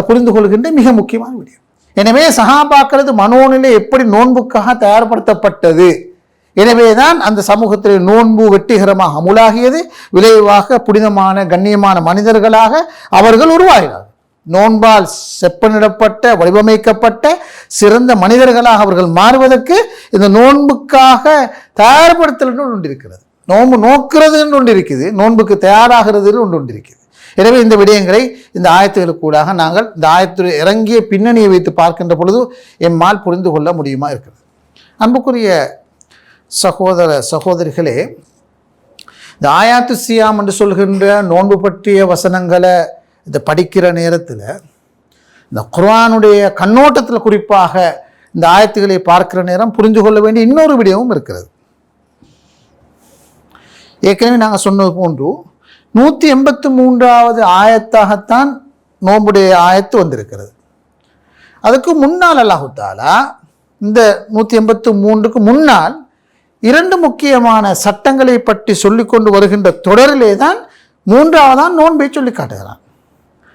புரிந்து கொள்கின்ற மிக முக்கியமான விடயம். எனவே சஹாபாக்களது மனோநிலை எப்படி நோன்புக்காக தயார்படுத்தப்பட்டது, எனவேதான் அந்த சமூகத்தில் நோன்பு வெற்றிகரமாக அமுலாகியது. விளைவாக புனிதமான கண்ணியமான மனிதர்களாக அவர்கள் உருவாகினார்கள். நோன்பால் செப்பனிடப்பட்ட வடிவமைக்கப்பட்ட சிறந்த மனிதர்களாக அவர்கள் மாறுவதற்கு இந்த நோன்புக்காக தயார்படுத்தல் ஒன்று இருக்கிறது. நோன்பு நோக்கிறதுன்னு ஒன்று இருக்குது, நோன்புக்கு தயாராகிறதுன்னு ஒன்று இருக்குது. எனவே இந்த விடயங்களை இந்த ஆயத்துகளுக்கூடாக நாங்கள் இந்த ஆயத்து இறங்கிய பின்னணியை வைத்து பார்க்கின்ற பொழுது எம்மால் புரிந்து கொள்ள முடியுமா இருக்கிறது. அன்புக்குரிய சகோதர சகோதரிகளே, இந்த ஆயாத்து சியாம் என்று சொல்கின்ற நோன்பு பற்றிய வசனங்களை இதை படிக்கிற நேரத்தில் இந்த குர்ஆனுடைய கண்ணோட்டத்தில் குறிப்பாக இந்த ஆயத்துக்களை பார்க்கிற நேரம் புரிந்து கொள்ள வேண்டிய இன்னொரு விடயமும் இருக்கிறது. ஏற்கனவே நாங்கள் சொன்னது போன்று 183வது ஆயத்தாகத்தான் நோன்புடைய ஆயத்து வந்திருக்கிறது. அதுக்கு முன்னால் அல்லாஹு தஆலா இந்த 183க்கு முன்னால் இரண்டு முக்கியமான சட்டங்களை பற்றி சொல்லிக்கொண்டு வருகின்ற தொடரிலே தான் மூன்றாவதான் நோன்பை சொல்லி காட்டுகிறான்.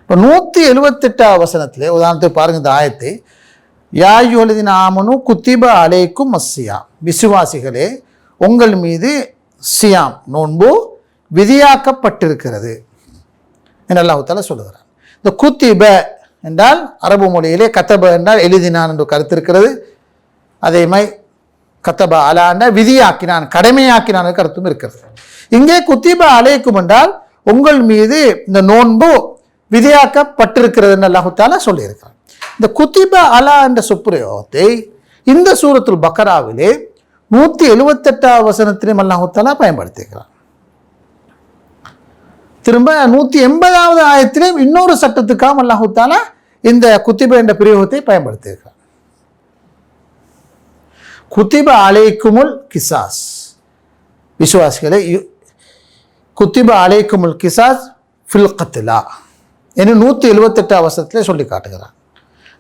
இப்போ 178 வசனத்திலே உதாரணத்துக்கு பாருங்க, இந்த ஆயத்தை யாயுலதின் ஆமனு குத்திப அலைக்கும் மஸ்ஸியாம், விசுவாசிகளே உங்கள் மீது சியாம் நோன்பு விதியாக்கப்பட்டிருக்கிறது என்று அல்லாஹ் தஆலா சொல்லுகிறார். இந்த குத்திப என்றால் அரபு மொழியிலே கத்தப என்றால் எழுதினான் என்று கருத்து இருக்கிறது. அதே மாதிரி கத்தப அலாண்ட விதியாக்கினான் கடமையாக்கினான் கருத்தும் இருக்கிறது. இங்கே குத்திப அலைக்கும் என்றால் உங்கள் மீது இந்த நோன்பு விதியாக்கப்பட்டிருக்கிறது என்று அல்லாஹ் தஆலா சொல்லியிருக்கிறார். இந்த குத்திப அலா என்ற சுப்பிரயோகத்தை இந்த சூரத்துல் பக்கராவிலே 178 வசனத்திலும் அல்லாஹ் தஆலா பயன்படுத்தியிருக்கிறார். திரும்ப 180வது ஆயத்திலும் இன்னொரு சட்டத்துக்காக அல்லாஹ் தஆலா இந்த குத்திப என்ற பிரயோகத்தை பயன்படுத்தியிருக்கிறார். குத்திப அலைக்குமுல் கிசாஸ், விசுவாசிகளை குத்திப அலைக்குமுல் கிசாஸ் ஃபில் கத்லா என்று 178 வசனத்திலே சொல்லி காட்டுகிறார்.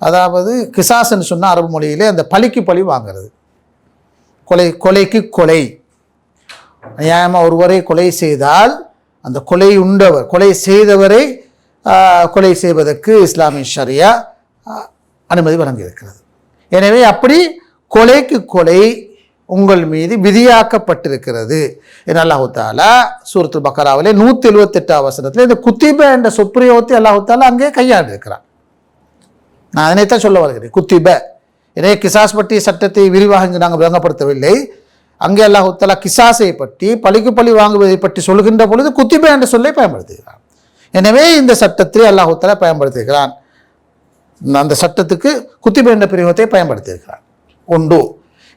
அதாவது கிசாஸ்ன்னு சொன்னால் அரபு மொழியிலே அந்த பழிக்கு பழி வாங்கிறது, கொலைக்கு கொலை. நியாயமாக ஒருவரை கொலை செய்தால் அந்த கொலை செய்தவரை கொலை செய்வதற்கு இஸ்லாமிய ஷரியா அனுமதி வழங்கியிருக்கிறது. எனவே அப்படி கொலைக்கு கொலை உங்கள் மீது விதியாக்கப்பட்டிருக்கிறது என்று அல்லாஹ் தஆலா சூரத்துல் பக்கராவிலே 178 வசனத்தில் இந்த குத்திப என்ற சொற்பிரயோகத்தை அல்லாஹ் தஆலா அங்கே கையாண்டு இருக்கிறார். நான் அதனைத்தான் சொல்ல வருகிறேன். குத்திப, எனவே கிசாஸ் பற்றி சட்டத்தை விரிவாக இங்கு நாங்கள் விளங்கப்படுத்தவில்லை. அங்கே அல்லாஹ் தஆலா கிசாஸை பற்றி பழிக்கு பழி வாங்குவதை பற்றி சொல்கின்ற பொழுது குத்திப என்ற சொல்லை பயன்படுத்துகிறான். எனவே இந்த சட்டத்தை அல்லாஹ் தஆலா பயன்படுத்துகிறான். அந்த சட்டத்துக்கு குத்திப என்ற பிரயோகத்தை பயன்படுத்தியிருக்கிறான் உண்டு.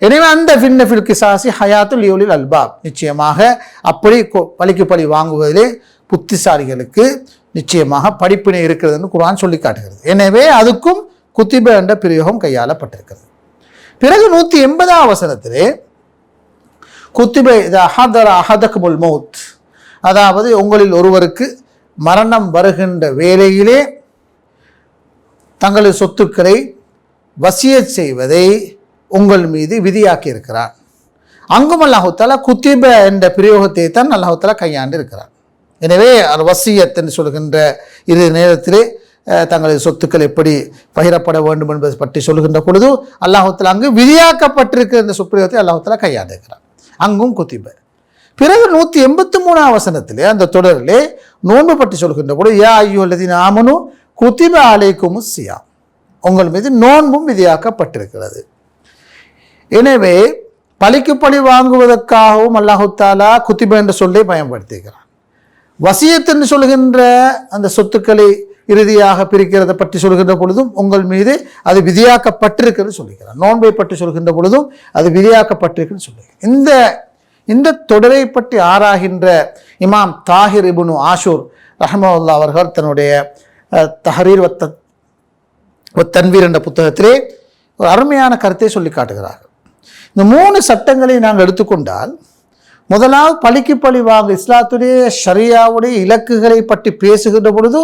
எனவே அந்த ஃபின்னஃபில் கிசாசி ஹயாத்துல் லியுலில் அல்பாப், நிச்சயமாக அப்படி பழிக்கு பழி வாங்குவதிலே புத்திசாலிகளுக்கு நிச்சயமாக படிப்பினை இருக்கிறதுன்னு குர்ஆன் சொல்லி காட்டுகிறது. எனவே அதுக்கும் குத்திப என்ற பிரயோகம் கையாளப்பட்டிருக்கிறது. பிறகு 180 வசனத்திலே குத்திப அஹதக்குமுல் மௌத், அதாவது உங்களில் ஒருவருக்கு மரணம் வருகின்ற வேளையிலே தங்களது சொத்துக்களை வசியத் செய்வதை உங்கள் மீது விதியாக்கி இருக்கிறார். அங்கும் அல்லாஹ் தஆலா குத்திப என்ற பிரயோகத்தை தான் அல்லாஹ் தஆலா கையாண்டு இருக்கிறார். எனவே வசியத் என்று சொல்கின்ற இரு நேரத்திலே தங்களது சொத்துக்கள் எப்படி பகிரப்பட வேண்டும் என்பதை பற்றி சொல்கின்ற பொழுது அல்லாஹ் தஆலா அங்கு விதியாக்கப்பட்டிருக்கிற இந்த சுப்பிரயோகத்தை அல்லாஹ் தஆலா கையாண்டு இருக்கிறார். அங்கும் குத்திப. பிறகு 183 வசனத்திலே அந்த தொடரிலே நோன்பு பற்றி சொல்கின்ற பொழுது யா அய்யுஹல்லதீன ஆமனு குத்திப அலைக்குமுஸ் ஸியாம், உங்கள் மீது நோன்பும் விதியாக்கப்பட்டிருக்கிறது. எனவே பழிக்கு பழி வாங்குவதற்காகவும் அல்லாஹ் தஆலா குத்திப என்ற சொல்லை பயன்படுத்துகிறான். வசியத் என்று சொல்கின்ற அந்த சொத்துக்களை இறுதியாக பிரிக்கிறதை பற்றி சொல்கின்ற பொழுதும் உங்கள் மீது அது விதியாக்கப்பட்டிருக்கிறது சொல்லுகிறார். நோன்பை பற்றி சொல்கின்ற பொழுதும் அது விதியாக்கப்பட்டிருக்கிறது சொல்லுகிறார். இந்த தொடரை பற்றி ஆராய்கின்ற இமாம் தாஹிர் இப்னு ஆஷூர் ரஹ்மத்துல்லாஹி அவர்கள் தன்னுடைய தஹரீர் தன்வீர் என்ற புத்தகத்திலே ஒரு அருமையான கருத்தை சொல்லி காட்டுகிறார்கள். இந்த 3 சட்டங்களை நாங்கள் எடுத்துக்கொண்டால், முதலாவது பழிக்கு பழி வாங்க இஸ்லாத்துடைய ஷரியாவுடைய இலக்குகளை பற்றி பேசுகின்ற பொழுது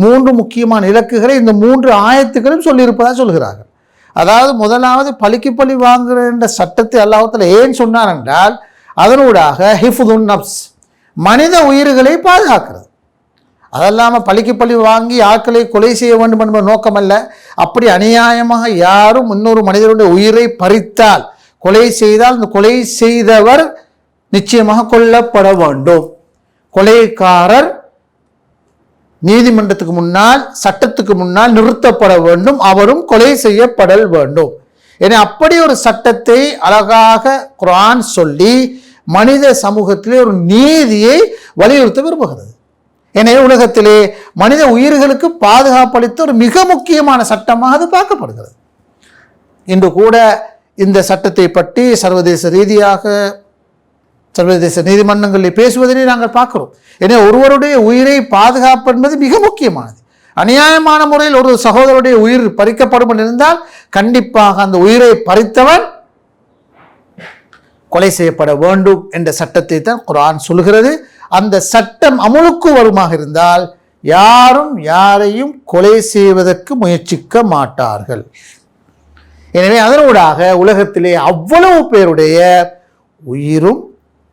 3 முக்கியமான இலக்குகளை இந்த 3 ஆயத்துக்களும் சொல்லியிருப்பதாக சொல்கிறார்கள். அதாவது முதலாவது பழிக்கு பழி வாங்குகின்ற சட்டத்தை அல்லாஹ் தஆலா ஏன் சொன்னார் என்றால், அதனூடாக ஹிஃபுதுன் நப்ஸ், மனித உயிர்களை பாதுகாக்கிறது. அதெல்லாமல் பழிக்கு பழி வாங்கி ஆட்களை கொலை செய்ய வேண்டும் என்ற நோக்கம் அல்ல. அப்படி அநியாயமாக யாரும் இன்னொரு மனிதனுடைய உயிரை பறித்தால், கொலை செய்தால், அந்த கொலை செய்தவர் நிச்சயமாக கொல்லப்பட வேண்டும். கொலைக்காரர் நீதிமன்றத்துக்கு முன்னால், சட்டத்துக்கு முன்னால் நிறுத்தப்பட வேண்டும், அவரும் கொலை செய்யப்படல் வேண்டும். என அப்படி ஒரு சட்டத்தை அழகாக குர்ஆன் சொல்லி மனித சமூகத்திலே ஒரு நீதியை வலியுறுத்த விரும்புகிறது. எனவே உலகத்திலே மனித உயிர்களுக்கு பாதுகாப்பளித்த ஒரு மிக முக்கியமான சட்டமாக அது பார்க்கப்படுகிறது. இன்று கூட இந்த சட்டத்தை பற்றி சர்வதேச ரீதியாக சர்வதேச நீதிமன்றங்களில் பேசுவதனை நாங்கள் பார்க்கிறோம். எனவே ஒருவருடைய உயிரை பாதுகாப்பு என்பது மிக முக்கியமானது. அநியாயமான முறையில் ஒரு சகோதரருடைய உயிர் பறிக்கப்படும் இருந்தால் கண்டிப்பாக அந்த உயிரை பறித்தவன் கொலை செய்யப்பட வேண்டும் என்ற சட்டத்தை தான் குர்ஆன் சொல்கிறது. அந்த சட்டம் அமலுக்கு வருமாக இருந்தால் யாரும் யாரையும் கொலை செய்வதற்கு முயற்சிக்க மாட்டார்கள். எனவே அதனூடாக உலகத்திலே அவ்வளவு பேருடைய உயிரும்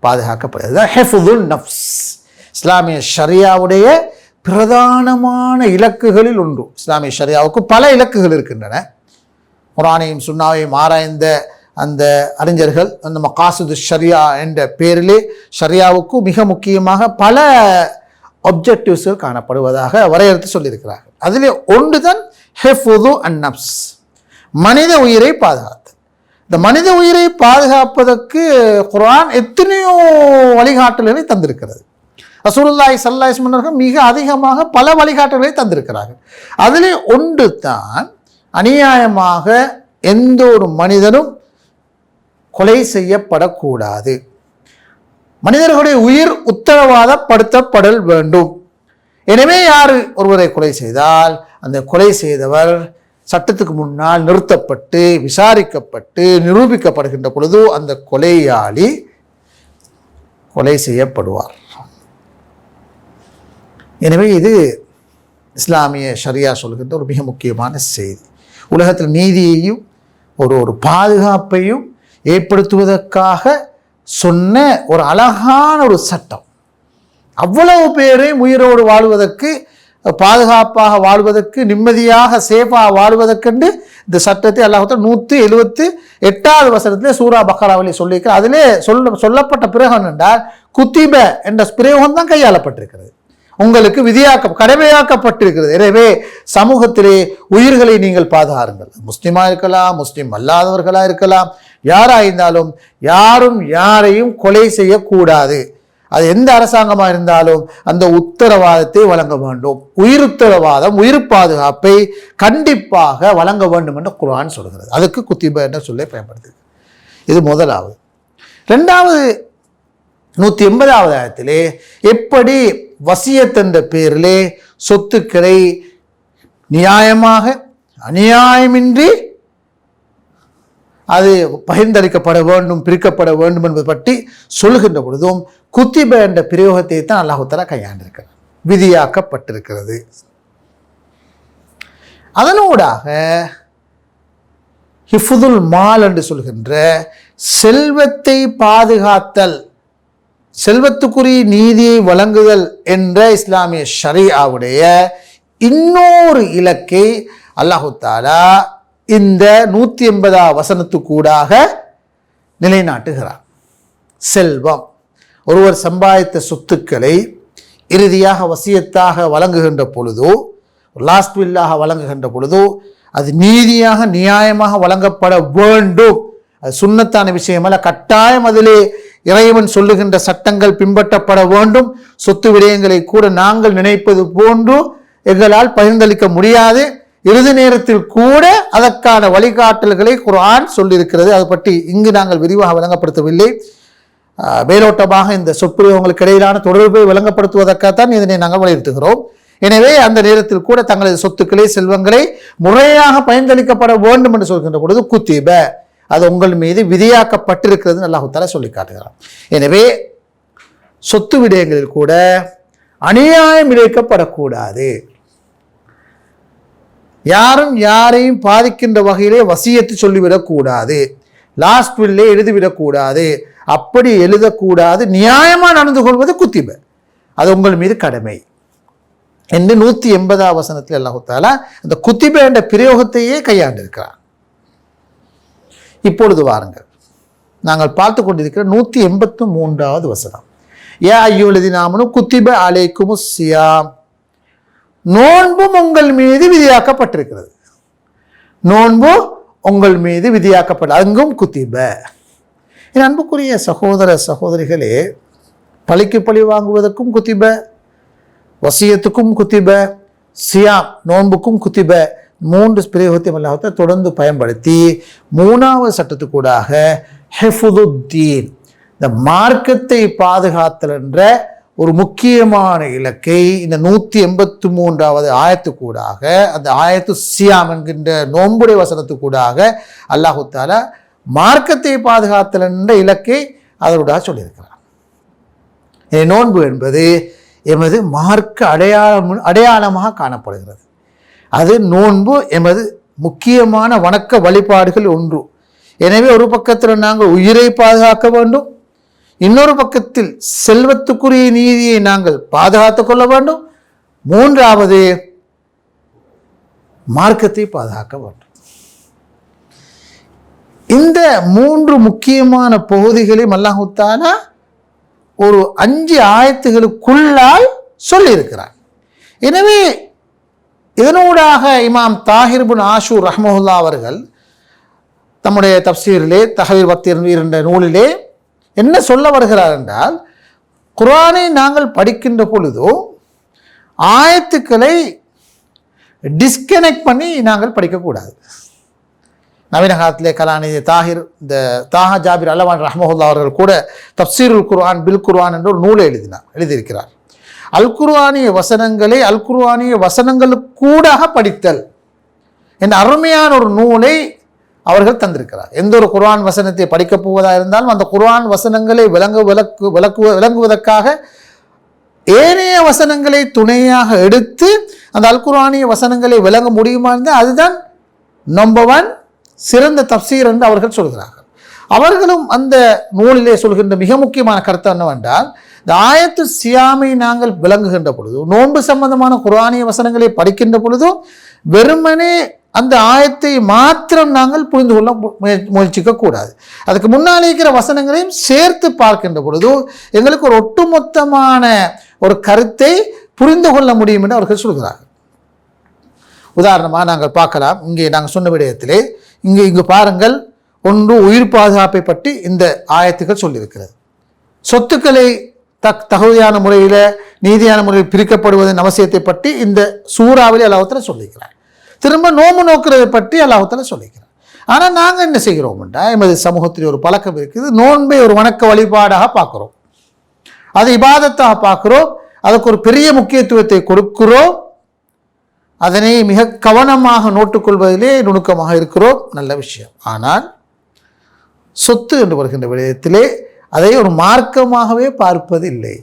பாதுகாக்கப்படுது. ஹிஃபுதுன் நஃப்ஸ் இஸ்லாமிய ஷரியாவுடைய பிரதானமான இலக்குகளில் ஒன்று. இஸ்லாமிய ஷரியாவுக்கு பல இலக்குகள் இருக்கின்றன. குர்ஆனையும் சுன்னாவையும் ஆராய்ந்த அந்த அறிஞர்கள் அந்த மகாசிது ஷரியா என்ற பேரிலே ஷரியாவுக்கு மிக முக்கியமாக பல ஆப்ஜெக்டிவ்ஸ்கள் காணப்படுவதாக வரையறுத்து சொல்லியிருக்கிறார்கள். அதிலே ஒன்று தான் ஹிஃபுது அன்-நஃப்ஸ், மனித உயிரை பாதுகாத்தல். இந்த மனித உயிரை பாதுகாப்பதற்கு குர்ஆன் எத்தனையோ வழிகாட்டல்களை தந்திருக்கிறது. ரசூலுல்லாஹி ஸல்லல்லாஹு அலைஹி வஸல்லம் மிக அதிகமாக பல வழிகாட்டல்களை தந்திருக்கிறார்கள். அதிலே ஒன்று தான் அநியாயமாக எந்த ஒரு மனிதனும் கொலை செய்யப்படக்கூடாது. மனிதர்களுடைய உயிர் உத்தரவாதப்படுத்தப்படல் வேண்டும். எனவே யார் ஒருவரை கொலை செய்தால் அந்த கொலை செய்தவர் சட்டத்துக்கு முன்னால் நிறுத்தப்பட்டு விசாரிக்கப்பட்டு நிரூபிக்கப்படுகின்ற பொழுது அந்த கொலையாளி கொலை செய்யப்படுவார். எனவே இது இஸ்லாமிய ஷரியா சொல்கின்ற ஒரு மிக முக்கியமான செய்தி. உலகத்தில் நீதியையும் ஒரு பாதுகாப்பையும் ஏற்படுத்துவதற்காக சொன்ன ஒரு அழகான ஒரு சட்டம். அவ்வளவு பேரையும் உயிரோடு வாழ்வதற்கு, பாதுகாப்பாக வாழ்வதற்கு, நிம்மதியாக சேஃபாக வாழ்வதற்கென்று இந்த சட்டத்தை அல்லாஹ் 178வது வசனத்திலே சூரா பக்ராவிலே சொல்லியிருக்கிறார். அதிலே சொல்லப்பட்ட பிரயோகம் என்றால் குத்திப என்ற பிரயோகம் தான் கையாளப்பட்டிருக்கிறது. உங்களுக்கு கடமையாக்கப்பட்டிருக்கிறது. எனவே சமூகத்திலே உயிர்களை நீங்கள் பாதுகாருங்கள். முஸ்லிமா இருக்கலாம், முஸ்லிம் அல்லாதவர்களாக இருக்கலாம், யாராயிருந்தாலும் யாரும் யாரையும் கொலை செய்யக்கூடாது. அது எந்த அரசாங்கமாக இருந்தாலும் அந்த உத்தரவாதத்தை வழங்க வேண்டும். உயிர் உத்தரவாதம், உயிர் பாதுகாப்பை கண்டிப்பாக வழங்க வேண்டும் என்று குர்ஆன் சொல்கிறது. அதுக்கு குத்திப என்ற சொல்லை பயன்படுத்துது. இது முதலாவது. இரண்டாவது 180வது ஆயத்திலே எப்படி வசியத் என்ற பேரிலே சொத்துக்களை நியாயமாக அநியாயமின்றி அது பகிர்ந்தளிக்கப்பட வேண்டும், பிரிக்கப்பட வேண்டும் என்பது பற்றி சொல்கின்ற பொழுதும் குத்திப என்ற பிரயோகத்தை தான் அல்லாஹ் தஆலா கையாண்டிருக்கிறார், விதியாக்கப்பட்டிருக்கிறது. அதனூடாக ஹிஃபுதுல் மால் என்று சொல்கின்ற செல்வத்தை பாதுகாத்தல், செல்வத்துக்குரிய நீதியை வழங்குதல் என்ற இஸ்லாமிய ஷரீஆவுடைய இன்னொரு இலக்கை அல்லாஹ் தஆலா இந்த 180வது வசனத்துக்கூடாக நிலைநாட்டுகிறார். செல்வம், ஒருவர் சம்பாதித்த சொத்துக்களை இறுதியாக வசியத்தாக வழங்குகின்ற பொழுதோ, லாஸ்ட் வில்லாக வழங்குகின்ற பொழுதோ அது நீதியாக நியாயமாக வழங்கப்பட வேண்டும். அது சுன்னத்தான விஷயம் அல்ல, கட்டாயம் அதிலே இறைவன் சொல்லுகின்ற சட்டங்கள் பின்பற்றப்பட வேண்டும். சொத்து விடயங்களை கூட நாங்கள் நினைப்பது போன்று எங்களால் பகிர்ந்தளிக்க முடியாது. இறுதி நேரத்தில் கூட அதற்கான வழிகாட்டல்களை குர்ஆன் சொல்லியிருக்கிறது. அது பற்றி இங்கு நாங்கள் விரிவாக விளங்கப்படுத்தவில்லை. மேலோட்டமாக இந்த சொற்பிரயோகங்களுக்கு இடையிலான தொடர்பை விளங்கப்படுத்துவதற்காகத்தான் இதனை நாங்கள் வலியுறுத்துகிறோம். எனவே அந்த நேரத்தில் கூட தங்களது சொத்துக்களை, செல்வங்களை முறையாக பயன்படுத்தப்பட வேண்டும் என்று சொல்கின்ற பொழுது குத்திப, அது உங்கள் மீது விதியாக்கப்பட்டிருக்கிறது அல்லாஹ் தஆலா சொல்லி காட்டுகிறார். எனவே சொத்து விடயங்களில் கூட அநியாயம் இழைக்கப்படக்கூடாது. யாரும் யாரையும் பாதிக்கின்ற வகையிலே வசியத்து சொல்லிவிடக்கூடாது, லாஸ்ட் வில்லே எழுதிவிடக்கூடாது, அப்படி எழுதக்கூடாது. நியாயமாக நடந்து கொள்வது குத்திப, அது உங்கள் மீது கடமை என்று 180வது வசனத்தில் அல்லாஹ் தஆலா அந்த குத்திப என்ற பிரயோகத்தையே கையாண்டிருக்கிறார். இப்பொழுது வாருங்கள், நாங்கள் பார்த்து கொண்டிருக்கிற 183வது வசனம். யா அய்யுஹல்லதீன ஆமனூ குத்திப அலைக்குமுஸ் ஸியாம், நோன்பும் உங்கள் மீது விதியாக்கப்பட்டிருக்கிறது. நோன்பு உங்கள் மீது விதியாக்கப்பட்ட, அங்கும் குத்திப. என் அன்புக்குரிய சகோதர சகோதரிகளே, பழிக்கு பழி வாங்குவதற்கும் குத்திப, வசியத்துக்கும் குத்திப, சியாம் நோன்புக்கும் குத்திப, 3 பிரயோகத்தையும் அல்லாஹ் தொடர்ந்து பயன்படுத்தி 3வது சட்டத்துக்கூடாக ஹிஃபுதுத்தீன், இந்த மார்க்கத்தை பாதுகாத்தல் என்ற ஒரு முக்கியமான இலக்கை இந்த 183வது ஆயத்துக்கூடாக, அந்த ஆயத்து சியாம் என்கின்ற நோன்புடைய வசனத்துக்கூடாக அல்லாஹ் தஆலா மார்க்கத்தை பாதுகாத்தல் என்ற இலக்கை அதனூடாக சொல்லியிருக்கிறார். நோன்பு என்பது எமது மார்க்க அடையாளமாக காணப்படுகிறது. அது நோன்பு எமது முக்கியமான வணக்க வழிபாடுகள் ஒன்று. எனவே ஒரு பக்கத்தில் நாங்கள் உயிரை பாதுகாக்க வேண்டும், இன்னொரு பக்கத்தில் செல்வத்துக்குரிய நீதியை நாங்கள் பாதுகாத்துக் கொள்ள வேண்டும். மூன்றாவது, மார்க்கத்தை பாதுகாக்க வேண்டும். இந்த 3 முக்கியமான பகுதிகளையும் அல்லாஹ் தஆலா ஒரு 5 ஆயத்துகளுக்குள்ளால் சொல்லியிருக்கிறார். எனவே இதனூடாக இமாம் தாஹிர் பின் ஆஷூர் ரஹ்மஹுல்லா அவர்கள் தம்முடைய தப்சீரிலே தஹ்வீர் வத்தீர் என்ற நூலிலே என்ன சொல்ல வருகிறார் என்றால், குர்ஆனை நாங்கள் படிக்கின்ற பொழுதோ ஆயத்துக்களை டிஸ்கனெக்ட் பண்ணி நாங்கள் படிக்கக்கூடாது. நவீன காலத்திலே கலாநிதி தாஹிர் இந்த தாஹா ஜாபிர் அல்லவான் ரஹ்மஹுல்லா அவர்கள் கூட தப்சீருல் குர்ஆன் பில் குர்ஆன் என்ற ஒரு நூலை எழுதியிருக்கிறார். அல் குர்ஆனிய வசனங்களை அல் குர்ஆனிய வசனங்களுக்கூடாக படித்தல் என்ற அருமையான ஒரு நூலை அவர்கள் தந்திருக்கிறார். எந்த ஒரு குர்ஆன் வசனத்தை படிக்கப் போவதாக இருந்தாலும் அந்த குர்ஆன் வசனங்களை விளங்குவதற்காக ஏனைய வசனங்களை துணையாக எடுத்து அந்த அல் குர்ஆனிய வசனங்களை விளங்க முடியுமா இருந்தால் அதுதான் நம்பர் 1 சிறந்த தப்சீர் என்று அவர்கள் சொல்கிறார்கள். அவர்களும் அந்த நூலிலே சொல்கின்ற மிக முக்கியமான கருத்து என்னவென்றால், இந்த ஆயத்து சியாமை நாங்கள் விளங்குகின்ற பொழுது, நோன்பு சம்பந்தமான குர்ஆனிய வசனங்களை படிக்கின்ற பொழுதும் வெறுமனே அந்த ஆயத்தை மாத்திரம் நாங்கள் புரிந்து கொள்ள முயற்சிக்க கூடாது. அதுக்கு முன்னால் இருக்கிற வசனங்களையும் சேர்த்து பார்க்கின்ற பொழுது எங்களுக்கு ஒரு ஒட்டுமொத்தமான ஒரு கருத்தை புரிந்து கொள்ள முடியும் என்று அவர்கள் சொல்கிறார்கள். உதாரணமாக நாங்கள் பார்க்கலாம். இங்கே நாங்கள் சொன்ன விடயத்திலே இங்கு பாருங்கள், ஒன்று உயிர் பாதுகாப்பை பற்றி இந்த ஆயத்துக்கள் சொல்லியிருக்கிறது. சொத்துக்களை தகுதியான முறையில் நீதியான முறையில் பிரிக்கப்படுவதன் அவசியத்தை பற்றி இந்த சூறாவிலே அல்லாஹ் தஆலா சொல்லியிருக்கிறார். திரும்ப நோம்பு நோக்கிறதை பற்றி அல்லாஹ் தஆலா சொல்லியிருக்கிறார். ஆனால் நாங்கள் என்ன செய்கிறோம்னா, எமது சமூகத்தில் ஒரு பழக்கம் இருக்குது. நோன்பை ஒரு வணக்க வழிபாடாக பார்க்குறோம், அது இபாதத்தாக பார்க்குறோம், அதுக்கு ஒரு பெரிய முக்கியத்துவத்தை கொடுக்கிறோம், அதனை மிக கவனமாக நோட்டுக்கொள்வதிலே நுணுக்கமாக இருக்கிறோம். நல்ல விஷயம். ஆனால் சொத்து என்று வருகின்ற விடயத்திலே அதை ஒரு மார்க்கமாகவே பார்ப்பதில்லை.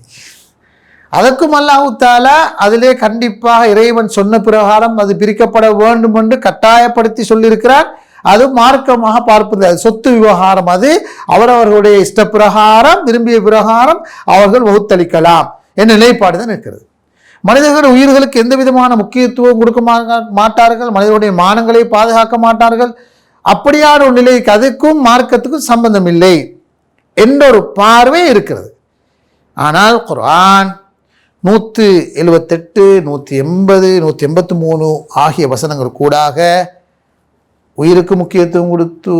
அதற்கும் அல்லாஹ் தஆலா அதிலே கண்டிப்பாக இறைவன் சொன்ன பிரகாரம் அது பிரிக்கப்பட வேண்டும் என்று கட்டாயப்படுத்தி சொல்லியிருக்கிறார். அது மார்க்கமாக பார்ப்பது, அது சொத்து விவகாரம், அது அவரவர்களுடைய இஷ்ட பிரகாரம் விரும்பிய பிரகாரம் அவர்கள் வகுத்தளிக்கலாம் என்ற நிலைப்பாடு தான் இருக்கிறது. மனிதர்களுடைய உயிர்களுக்கு எந்த விதமான முக்கியத்துவம் கொடுக்க மாட்டார்கள், மனிதனுடைய மானங்களை பாதுகாக்க மாட்டார்கள். அப்படியான ஒரு நிலைக்கு அதுக்கும் மார்க்கத்துக்கும் சம்பந்தம் இல்லை என்ற ஒரு பார்வை இருக்கிறது. ஆனால் குர்ஆன் 178, 180, 183 ஆகிய வசனங்கள் கூடாக உயிருக்கு முக்கியத்துவம் கொடுத்து,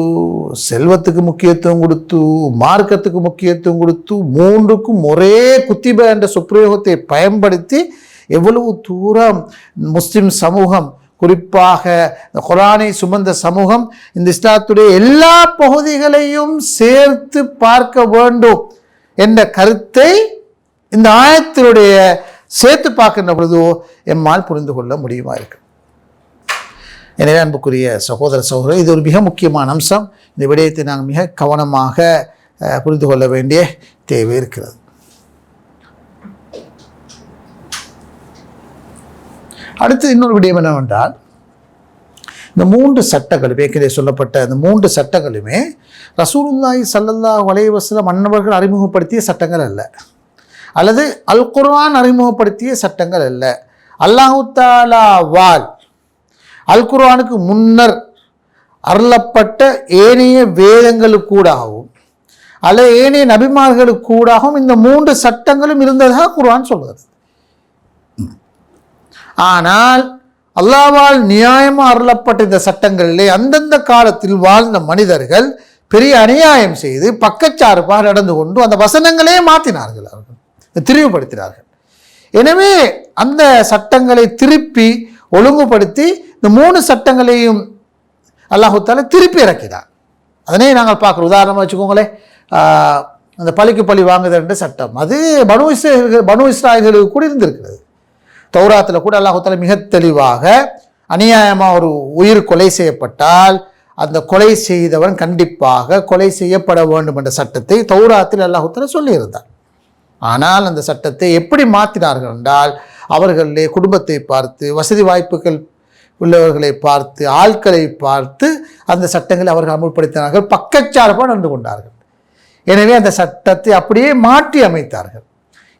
செல்வத்துக்கு முக்கியத்துவம் கொடுத்து, மார்க்கத்துக்கு முக்கியத்துவம் கொடுத்து, மூன்றுக்கும் ஒரே குத்திப என்ற சுப்பிரயோகத்தை பயன்படுத்தி எவ்வளவு தூரம் முஸ்லிம் சமூகம், குறிப்பாக குர்ஆனை சுமந்த சமூகம், இந்த இஸ்லாத்துடைய எல்லா பகுதிகளையும் சேர்த்து பார்க்க வேண்டும் என்ற கருத்தை இந்த ஆயத்தினுடைய சேர்த்து பார்க்கின்ற பொழுது எம்மால் புரிந்து கொள்ள முடியுமா இருக்கு. எனவே அன்புக்குரிய சகோதர சகோதரர், இது ஒரு மிக முக்கியமான அம்சம். இந்த விடயத்தை நாங்கள் மிக கவனமாக புரிந்து கொள்ள வேண்டிய தேவை இருக்கிறது. அடுத்து இன்னொரு விடயம் என்னவென்றால், இந்த 3 சட்டங்கள் ஏற்கனவே சொல்லப்பட்ட இந்த 3 சட்டங்களுமே ரசூலுல்லாஹி ஸல்லல்லாஹு அலைஹி வஸல்லம் அன்னவர்கள் அறிமுகப்படுத்திய சட்டங்கள் அல்ல, அல்லது அல் குர்ஆன் அறிமுகப்படுத்திய சட்டங்கள் அல்ல. அல்லாஹு தஆலாவால் அல் குர்ஆனுக்கு முன்னர் அருளப்பட்ட ஏனைய வேதங்களுக்கூடாகவும் அல்லது ஏனைய நபிமார்களுக்கூடாகவும் இந்த 3 சட்டங்களும் இருந்ததாக குர்ஆன் சொல்கிறது. ஆனால் அல்லாஹ்வால் நியாயமாக அருளப்பட்ட இந்த சட்டங்களிலே அந்தந்த காலத்தில் வாழ்ந்த மனிதர்கள் பெரிய அநியாயம் செய்து பக்கச்சார்பாக நடந்து கொண்டு அந்த வசனங்களே மாற்றினார்கள், அவர்கள் திரிவுபடுத்தினார்கள். எனவே அந்த சட்டங்களை திருப்பி ஒழுங்குபடுத்தி இந்த 3 சட்டங்களையும் அல்லாஹு தஆலா திருப்பி இறக்கினார். அதனை நாங்கள் பார்க்குறோம். உதாரணமாக வச்சுக்கோங்களேன், அந்த பழிக்கு பழி வாங்குதல் என்ற சட்டம், அது பனு இஸ்ராயல்களுக்கு கூட இருந்திருக்கிறது. தௌராத்தில் கூட அல்லாஹு தஆலா மிக தெளிவாக அநியாயமாக ஒரு உயிர் கொலை செய்யப்பட்டால் அந்த கொலை செய்தவன் கண்டிப்பாக கொலை செய்யப்பட வேண்டும் என்ற சட்டத்தை தௌராத்தில் அல்லாஹு தஆலா சொல்லியிருந்தார். ஆனால் அந்த சட்டத்தை எப்படி மாற்றினார்கள் என்றால், அவர்களே குடும்பத்தை பார்த்து, வசதி வாய்ப்புகள் உள்ளவர்களை பார்த்து, ஆட்களை பார்த்து அந்த சட்டங்களை அவர்கள் அமுல்படுத்தினார்கள், பக்கச்சார்பாக நடந்து கொண்டார்கள். எனவே அந்த சட்டத்தை அப்படியே மாற்றி அமைத்தார்கள்.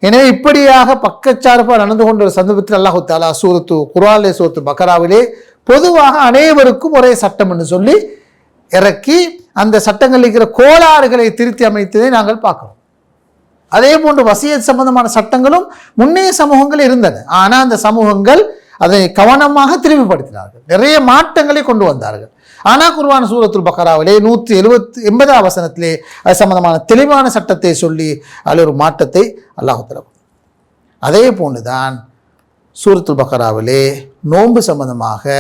எனவே இப்படியாக பக்கச்சார்பாக நடந்து கொண்ட ஒரு சந்தர்ப்பத்தில் அல்லாஹு தஆலா குர்ஆனிலே சூரத்து பக்கராவிலே பொதுவாக அனைவருக்கும் ஒரே சட்டம் என்று சொல்லி இறக்கி அந்த சட்டங்கள் இருக்கிற கோளாறுகளை திருத்தி அமைத்ததை நாங்கள் பார்க்கிறோம். அதே போன்று வசியத் சம்பந்தமான சட்டங்களும் முன்னைய சமூகங்கள் இருந்தன. ஆனால் அந்த சமூகங்கள் அதை கவனமாக திரும்பிப்படுத்தினார்கள், நிறைய மாற்றங்களை கொண்டு வந்தார்கள். ஆனால் குர்ஆன் சூரத்துல் பக்கராவிலே 180 வசனத்திலே அது சம்பந்தமான தெளிவான சட்டத்தை சொல்லி அதில் ஒரு மாற்றத்தை அல்லாஹ் தஆலா. அதே போன்றுதான் சூரத்துல் பக்கராவிலே நோன்பு சம்பந்தமாக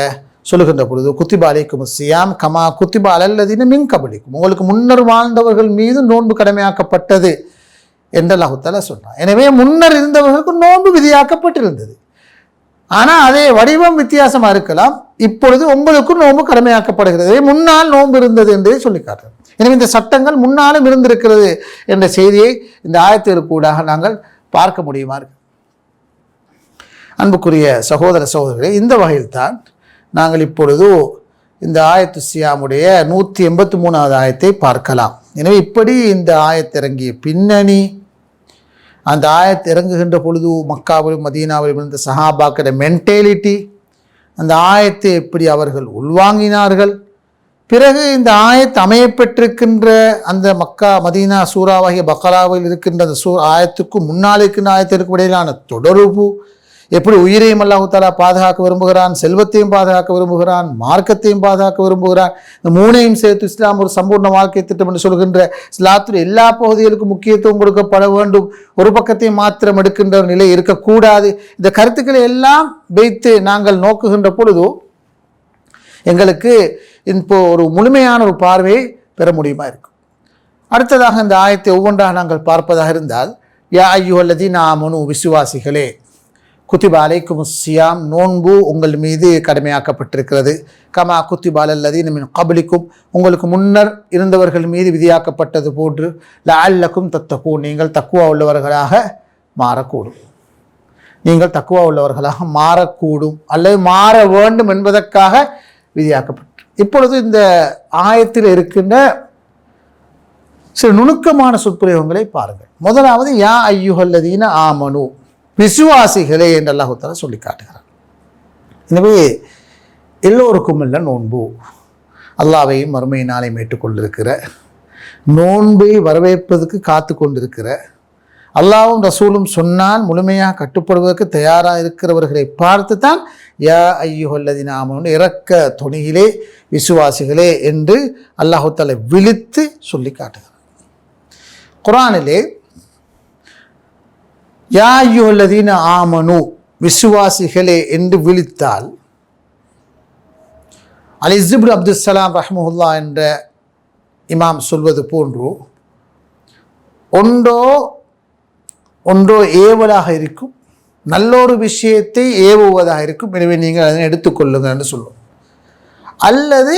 சொல்லுகின்ற பொழுது குத்திபா அலைக்குமுஸ் ஸியாம் கமா குத்திபா அலல்லதீன மின் கபலிக்கும், உங்களுக்கு முன்னர் வாழ்ந்தவர்கள் மீது நோன்பு கடமையாக்கப்பட்டது என்று அல்லாஹ் தஆலா சொன்னார். எனவே முன்னர் இருந்தவர்களுக்கு நோன்பு விதியாக்கப்பட்டிருந்தது. ஆனால் அதே வடிவம் வித்தியாசமாக இருக்கலாம். இப்பொழுது உங்களுக்கும் நோன்பு கடமையாக்கப்படுகிறது, முன்னால் நோன்பு இருந்தது என்று சொல்லி காட்டுறது. எனவே இந்த சட்டங்கள் முன்னாலும் இருந்திருக்கிறது என்ற செய்தியை இந்த ஆயத்திற்கு கூடாக நாங்கள் பார்க்க முடியுமா இருக்கு. அன்புக்குரிய சகோதர சகோதரர்களே, இந்த வகையில்தான் நாங்கள் இப்பொழுது இந்த ஆயத்து சியாமுடைய 183வது ஆயத்தை பார்க்கலாம். எனவே இப்படி இந்த ஆயத்திறங்கிய பின்னணி, அந்த ஆயத்து இறங்குகின்ற பொழுது மக்காவிலும் மதீனாவிலும் இருந்த சஹாபாக்கிற மென்டாலிட்டி, அந்த ஆயத்தை எப்படி அவர்கள் உள்வாங்கினார்கள், பிறகு இந்த ஆயத்து அமையப்பெற்றிருக்கின்ற அந்த மக்கா மதீனா சூறாவாகிய பக்கராவில் இருக்கின்ற அந்த ஆயத்துக்கும் முன்னால் இருக்கின்ற ஆயத்திற்கு இடையிலான தொடர்பு, எப்படி உயிரையும் அல்லாஹ் தஆலா பாதுகாக்க விரும்புகிறான், செல்வத்தையும் பாதுகாக்க விரும்புகிறான், மார்க்கத்தையும் பாதுகாக்க விரும்புகிறான், இந்த மூணையும் சேர்த்து இஸ்லாம் ஒரு சம்பூர்ண வாழ்க்கை திட்டம் என்று சொல்கின்ற இஸ்லாத்தில் எல்லா பகுதிகளுக்கும் முக்கியத்துவம் கொடுக்கப்பட வேண்டும், ஒரு பக்கத்தையும் மாத்திரம் எடுக்கின்ற ஒரு நிலை இருக்கக்கூடாது. இந்த கருத்துக்களை எல்லாம் வைத்து நாங்கள் நோக்குகின்ற பொழுது எங்களுக்கு இப்போ ஒரு முழுமையான ஒரு பார்வையை பெற முடியுமா இருக்கும். அடுத்ததாக இந்த ஆயத்தை ஒவ்வொன்றாக நாங்கள் பார்ப்பதாக இருந்தால், யா அய்யுஹல்லதீன ஆமனு, விசுவாசிகளே, குத்திபா அலைக்குமுஸ் ஸியாம், நோன்பு உங்கள் மீது கடமையாக்கப்பட்டிருக்கிறது, கமா குத்திபா அலல்லதீன மின் கப்லிக்கும், உங்களுக்கு முன்னர் இருந்தவர்கள் மீது விதியாக்கப்பட்டது போன்று, லஅல்லக்கும் தத்தகூன், நீங்கள் தக்குவா உள்ளவர்களாக மாறக்கூடும், நீங்கள் தக்குவா உள்ளவர்களாக மாறக்கூடும் அல்லது மாற வேண்டும் என்பதற்காக விதியாக்கப்பட்டு. இப்பொழுது இந்த ஆயத்தில் இருக்கின்ற சில நுணுக்கமான சொற்பிரயோகங்களை பாருங்கள். முதலாவது யா அய்யுஹல்லதீன ஆமனு, விசுவாசிகளே என்று அல்லாஹ் தஆலா சொல்லி காட்டுகிறார். எனவே எல்லோருக்கும் இல்லை நோன்பு, அல்லாஹ்வையும் மறுமை நாளையும் ஏற்றுக்கொண்டிருக்கிற, நோன்பை வரவேற்பதற்கு காத்து கொண்டிருக்கிற, அல்லாஹ்வும் ரசூலும் சொன்னால் முழுமையாக கட்டுப்படுவதற்கு தயாராக இருக்கிறவர்களை பார்த்து தான் யா அய்யுஹல்லதீன ஆமனு இறக்க துணியிலே விசுவாசிகளே என்று அல்லாஹ் தஆலா விழித்து சொல்லி காட்டுகிறார். குர்ஆனிலே யா அய்யுஹல்லதீன ஆமனு, விசுவாசிகளே என்று விழித்தால், அலிஸ் இப்னு அப்துஸ்ஸலாம் ரஹ்மஹுல்லாஹ் என்ற இமாம் சொல்வது போன்று ஒன்றோ ஏவலாக இருக்கும், நல்லொரு விஷயத்தை ஏவுவதாக இருக்கும், எனவே நீங்கள் அதனை எடுத்துக்கொள்ளுங்கள் என்று சொல்லுவோம், அல்லது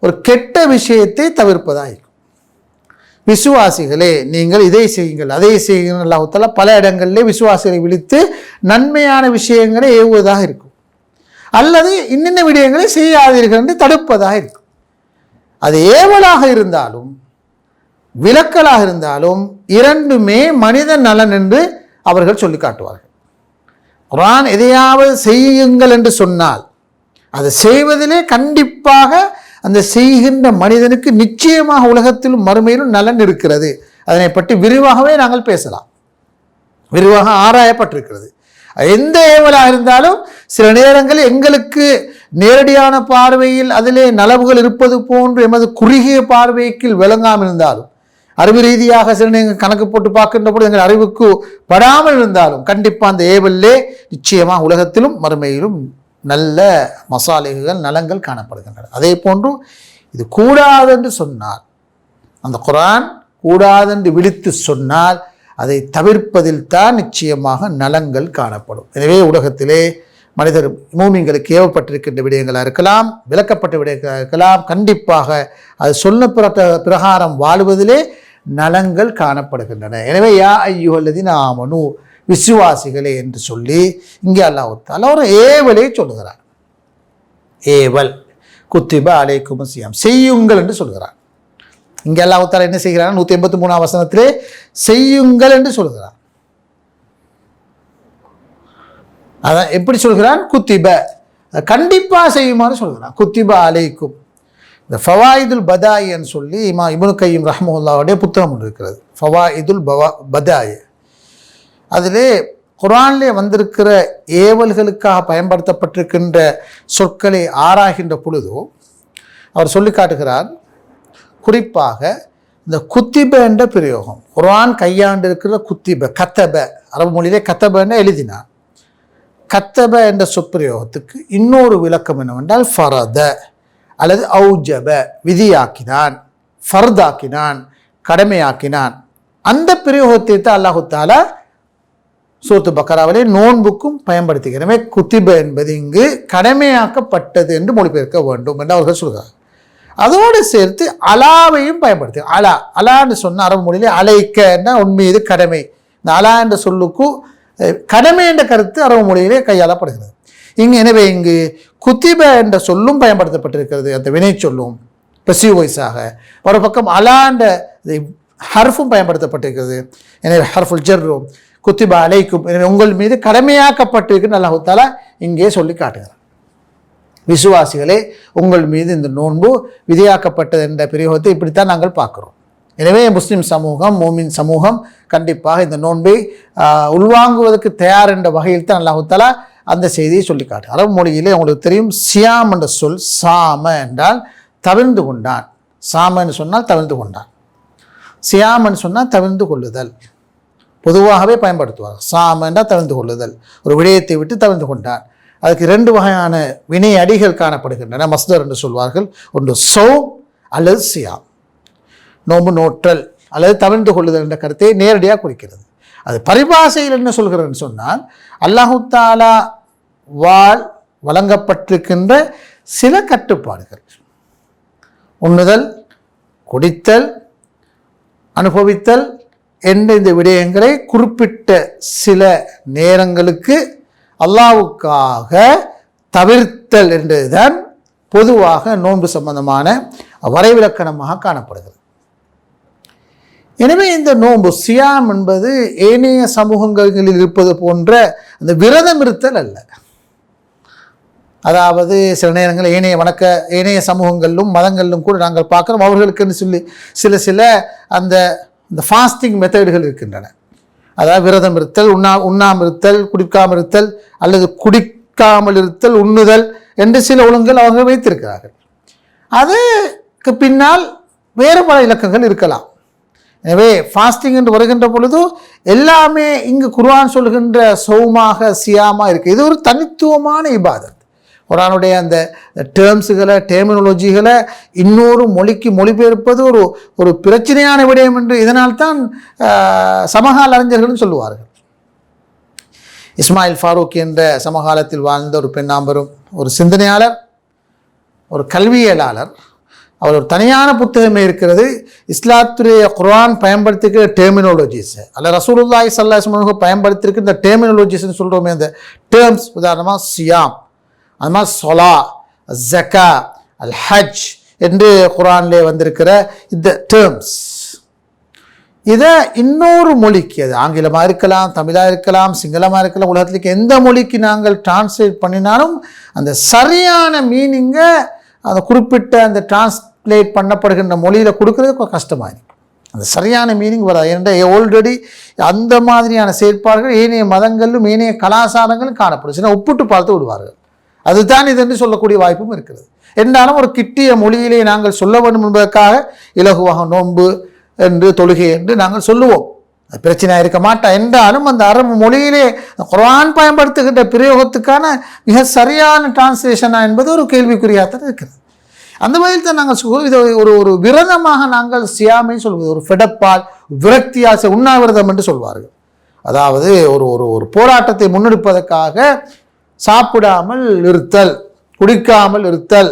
ஒரு கெட்ட விஷயத்தை தவிர்ப்பதாக இருக்கும். விசுவாசிகளே நீங்கள் இதை செய்யுங்கள் அதை செய்யுங்கள், அல்லாஹ் தஆலா பல இடங்களிலே விசுவாசிகளை விழித்து நன்மையான விஷயங்களை ஏவுவதாக இருக்கும், அல்லது இன்னின்ன விடயங்களை செய்யாதீர்கள் என்று தடுப்பதாக இருக்கும். அது ஏவலாக இருந்தாலும் விலக்கலாக இருந்தாலும் இரண்டுமே மனித நலன் என்று அவர்கள் சொல்லி காட்டுவார்கள். குர்ஆன் எதையாவது செய்யுங்கள் என்று சொன்னால் அதை செய்வதிலே கண்டிப்பாக அந்த செய்கின்ற மனிதனுக்கு நிச்சயமாக உலகத்திலும் மறுமையிலும் நலன் இருக்கிறது. அதனை பற்றி விரிவாகவே நாங்கள் பேசலாம், விரிவாக ஆராயப்பட்டிருக்கிறது. எந்த ஏவலாக இருந்தாலும் சில நேரங்களில் எங்களுக்கு நேரடியான பார்வையில் அதிலே நலவுகள் இருப்பது போன்று எமது குறுகிய பார்வைக்கு விளங்காமல் இருந்தாலும், அறிவு ரீதியாக சில நீங்கள் கணக்கு போட்டு பார்க்கின்ற போது எங்கள் அறிவுக்கு படாமல் இருந்தாலும் கண்டிப்பாக அந்த ஏவலிலே நிச்சயமாக உலகத்திலும் மறுமையிலும் நல்ல மசாலைகள் நலங்கள் காணப்படுகின்றன. அதே போன்று இது கூடாதென்று சொன்னால், அந்த குர்ஆன் கூடாதென்று விழித்து சொன்னால் அதை தவிர்ப்பதில் தான் நிச்சயமாக நலங்கள் காணப்படும். எனவே உலகத்திலே மனிதர் மூமின்களுக்கு ஏவப்பட்டிருக்கின்ற விடயங்களாக இருக்கலாம், விளக்கப்பட்ட விடயங்களாக இருக்கலாம், கண்டிப்பாக அது சொன்ன பிரகாரம் வாழ்வதிலே நலங்கள் காணப்படுகின்றன. எனவே யா அய்யுஹல்லதீன ஆமனு, விசுவாசிகளே என்று சொல்லி இங்கே அல்லாஹ் தஆலா ஒரு ஏவலை சொல்லுகிறார். ஏவல் குத்திபா அலைக்குமுஸ் ஸியாம், செய்யுங்கள் என்று சொல்கிறார். இங்கே அல்லாஹ் தஆலா என்ன செய்கிறான்? 183 வசனத்திலே செய்யுங்கள் என்று சொல்கிறான். அதான் எப்படி சொல்கிறான்? குத்திப, கண்டிப்பாக செய்யுமாறு சொல்கிறான். குத்திப அலைக்கும். இந்த ஃபவாயிதுல் பதாயின்னு சொல்லி இப்னு கையிம் ரஹ்மத்துல்லாஹுடைய புத்தகம் ஒன்று இருக்கிறது, ஃபவாயிதுல் பதாய். அதிலே குர்ஆனிலே வந்திருக்கிற ஏவல்களுக்காக பயன்படுத்தப்பட்டிருக்கின்ற சொற்களை ஆராய்கின்ற பொழுது அவர் சொல்லி காட்டுகிறார், குறிப்பாக இந்த குத்திப என்ற பிரயோகம், குர்ஆன் கையாண்டு இருக்கிற குத்திப, கத்தப, அரபு மொழியிலே கத்தபன்னு எழுதினார். கத்தப என்ற சொற்பிரயோகத்துக்கு இன்னொரு விளக்கம் என்னவென்றால் ஃபரத அல்லது ஔஜப, விதியாக்கினான், ஃபர்தாக்கினான், கடமையாக்கினான். அந்த பிரயோகத்தை தான் அல்லாஹு தஆலா சூரத்து பக்கராவிலே நோன்புக்கும் பயன்படுத்துகிறேன். எனவே குத்திப என்பது இங்கு கடமையாக்கப்பட்டது என்று மொழிபெயர்க்க வேண்டும் என்று அவர்கள் சொல்கிறார். அதோடு சேர்த்து அலாவையும் பயன்படுத்து. அலான்னு சொன்ன அரபு மொழியிலே அலைக்கன்னா உன்மீது கடமை. இந்த அலா என்ற சொல்லுக்கும் கடமை என்ற கருத்து அரபு மொழியிலே கையாளப்படுகிறது இங்கு. எனவே இங்கு குத்திப என்ற சொல்லும் பயன்படுத்தப்பட்டிருக்கிறது, அந்த வினை சொல்லும் பசிவ் வாய்ஸாக. ஒரு பக்கம் அலாண்ட ஹர்ஃபும் பயன்படுத்தப்பட்டிருக்கிறது. எனவே ஹர்ஃபுல் ஜர்ரும் குத்திப அலைக்கும், எனவே உங்கள் மீது கடமையாக்கப்பட்டிருக்குன்னு அல்லாஹ் தஆலா இங்கே சொல்லி காட்டுகிறார். விசுவாசிகளே, உங்கள் மீது இந்த நோன்பு விதியாக்கப்பட்டது என்ற பிரயோகத்தை இப்படித்தான் நாங்கள் பார்க்கிறோம். எனவே முஸ்லிம் சமூகம், மோமின் சமூகம் கண்டிப்பாக இந்த நோன்பை உள்வாங்குவதற்கு தயார் என்ற வகையில் தான் அல்லாஹ் தஆலா அந்த செய்தியை சொல்லி காட்டு. அரபு மொழியிலே உங்களுக்கு தெரியும், சியாம் என்ற சொல் சாம என்றால் தவிர்ந்து கொண்டான். சாமன்னு சொன்னால் தவிர்ந்து கொண்டான், சியாமன்னு சொன்னால் தவிர்ந்து கொள்ளுதல். பொதுவாகவே பயன்படுத்துவார். சாம என்றால் தவிர்ந்து கொள்ளுதல், ஒரு விடயத்தை விட்டு தவிர்ந்து கொண்டான். அதுக்கு 2 வகையான வினை அடிகள் காணப்படுகின்றன, மஸ்தர் என்று சொல்வார்கள். ஒன்று சௌம் அல்லது சியாம், நோன்பு நோற்றல் அல்லது தவிர்ந்து கொள்ளுதல் என்ற கருத்தை நேரடியாக குறிக்கிறது. அது பரிபாஷையில் என்ன சொல்கிறதுன்னு சொன்னால், அல்லாஹு தஆலா வழங்கப்பட்டிருக்கின்ற சில கட்டுப்பாடுகள், உண்ணுதல், குடித்தல், அனுபவித்தல் என்ற இந்த விடயங்களை குறிப்பிட்ட சில நேரங்களுக்கு அல்லாஹ்வுக்காக தவிர்த்தல் என்றதுதான் பொதுவாக நோன்பு சம்பந்தமான வரைவிலக்கணமாக காணப்படுகிறது. எனவே இந்த நோன்பு சியாம் என்பது ஏனைய சமூகங்களில் இருப்பது போன்ற அந்த விரதம் இருத்தல் அல்ல. அதாவது சில நேரங்கள் ஏனைய சமூகங்களிலும் மதங்களிலும் கூட நாங்கள் பார்க்கிறோம், அவர்களுக்குன்னு சொல்லி சில அந்த ஃபாஸ்டிங் மெத்தடுகள் இருக்கின்றன. அதாவது விரதம் இருத்தல், உண்ணாமல் இருத்தல், குடிக்காமல் இருத்தல் அல்லது குடிக்காமல் இருத்தல், உண்ணுதல் என்று சில ஒழுங்குகள் அவர்கள் வைத்திருக்கிறார்கள். அதுக்கு பின்னால் வேறு பல இலக்கங்கள் இருக்கலாம். எனவே ஃபாஸ்டிங் என்று வருகின்ற பொழுது எல்லாமே இங்கு குர்ஆன் சொல்கின்ற சௌமாக சியாமா இருக்குது. இது ஒரு தனித்துவமான இபாதத். குர்ஆனுடைய அந்த டேர்ம்ஸுகளை, டெர்மினாலஜிகளை இன்னொரு மொழிக்கு மொழிபெயர்ப்பது ஒரு பிரச்சனையான விடயம் என்று இதனால்தான் சமகால அறிஞர்களும் சொல்லுவார்கள். இஸ்மாயில் ஃபாரூக் என்ற சமகாலத்தில் வாழ்ந்த ஒரு பெண்ணாம்பரும் ஒரு சிந்தனையாளர், ஒரு கல்வியலாளர். அவர் ஒரு தனியான புத்தகமே இருக்கிறது, இஸ்லாத்துடைய குர்ஆன் பயன்படுத்திக்கிற டெர்மினாலஜிஸ் அல்ல ரசூலுல்லாஹி ஸல்லல்லாஹு அலைஹி வஸல்லம் பயன்படுத்தியிருக்கிற இந்த டெர்மினாலஜிஸ்ன்னு சொல்கிறோமே, அந்த டேர்ம்ஸ், உதாரணமாக சியாம், அது மாதிரி சொலா, ஜக்கா, அல் ஹஜ் என்று குர்ஆனிலே வந்திருக்கிற இந்த டேர்ம்ஸ், இதை இன்னொரு மொழிக்கு, அது ஆங்கிலமாக இருக்கலாம், தமிழாக இருக்கலாம், சிங்களமாக இருக்கலாம், உலகத்துக்கு எந்த மொழிக்கு நாங்கள் டிரான்ஸ்லேட் பண்ணினாலும் அந்த சரியான மீனிங்கை அந்த குறிப்பிட்ட அந்த டிரான்ஸ்லேட் பண்ணப்படுகின்ற மொழியில் கொடுக்குறது கஷ்டமாக இருக்கும். அந்த சரியான மீனிங் வராது. ஏனென்றால் ஆல்ரெடி அந்த மாதிரியான செயற்பாடுகள் ஏனைய மதங்களிலும் ஏனைய கலாச்சாரங்களும் காணப்படும். சில ஒப்பிட்டு பார்த்து விடுவார்கள். அதுதான் இது என்று சொல்லக்கூடிய வாய்ப்பும் இருக்கிறது. என்றாலும் ஒரு கிட்டிய மொழியிலே நாங்கள் சொல்ல வேண்டும் என்பதற்காக இலகுவாக நோன்பு என்று தொழுகை என்று நாங்கள் சொல்லுவோம், அது பிரச்சனையாக இருக்க மாட்டா. என்றாலும் அந்த அரபு மொழியிலே குர்ஆன் பயன்படுத்துகின்ற பிரயோகத்துக்கான மிக சரியான டிரான்ஸ்லேஷனா என்பது ஒரு கேள்விக்குறியாகத்தான் இருக்கிறது. அந்த வகையில் தான் நாங்கள் சொல்வோம், இதை ஒரு விரதமாக நாங்கள் சியாமை சொல்வது, ஒரு ஃபெடப்பால் விரக்தியாசை உண்ணாவிரதம் என்று சொல்வார்கள். அதாவது ஒரு போராட்டத்தை முன்னெடுப்பதற்காக சாப்பிடாமல் இருத்தல், குடிக்காமல் இருத்தல்,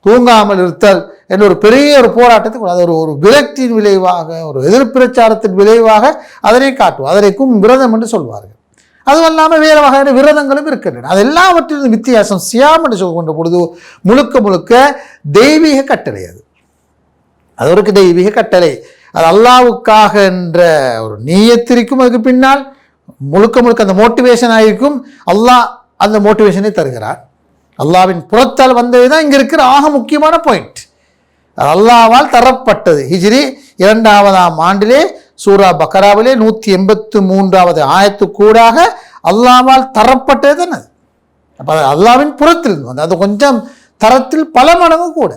தூங்காமல் இருத்தல் என்ற ஒரு பெரிய ஒரு போராட்டத்துக்கு, அது ஒரு விரக்தியின் விளைவாக, ஒரு எதிர்பிரச்சாரத்தின் விளைவாக அதனை காட்டுவோம். அதனைக்கும் விரதம் என்று சொல்வார்கள். அதுவும் இல்லாமல் வேறு வகையான விரதங்களும் இருக்கின்றன. அது எல்லாவற்றிலும் வித்தியாசம். சியாம் என்று சொல்கின்ற பொழுது முழுக்க தெய்வீக கட்டளை. அது அது ஒரு தெய்வீக கட்டளை. அது அல்லாஹ்வுக்காக என்ற ஒரு நீயத்திற்கும் அதுக்கு பின்னால் முழுக்க முழுக்க அந்த மோட்டிவேஷன் ஆகிருக்கும். அல்லாஹ் அந்த மோட்டிவேஷனை தருகிறார். அல்லாஹ்வின் புறத்தால் வந்தது தான் இங்கே இருக்கிற ஆக முக்கியமான பாயிண்ட். அல்லாஹ்வால் தரப்பட்டது. ஹிஜ்ரி 2ஆம் ஆண்டிலே சூரா பக்கராவிலே 183வது ஆயத்துக்கூடாக அல்லாஹ்வால் தரப்பட்டது தானே. அப்போ அல்லாஹ்வின் புறத்திலிருந்து வந்து அது கொஞ்சம் தரத்தில் பல மடங்கு கூட.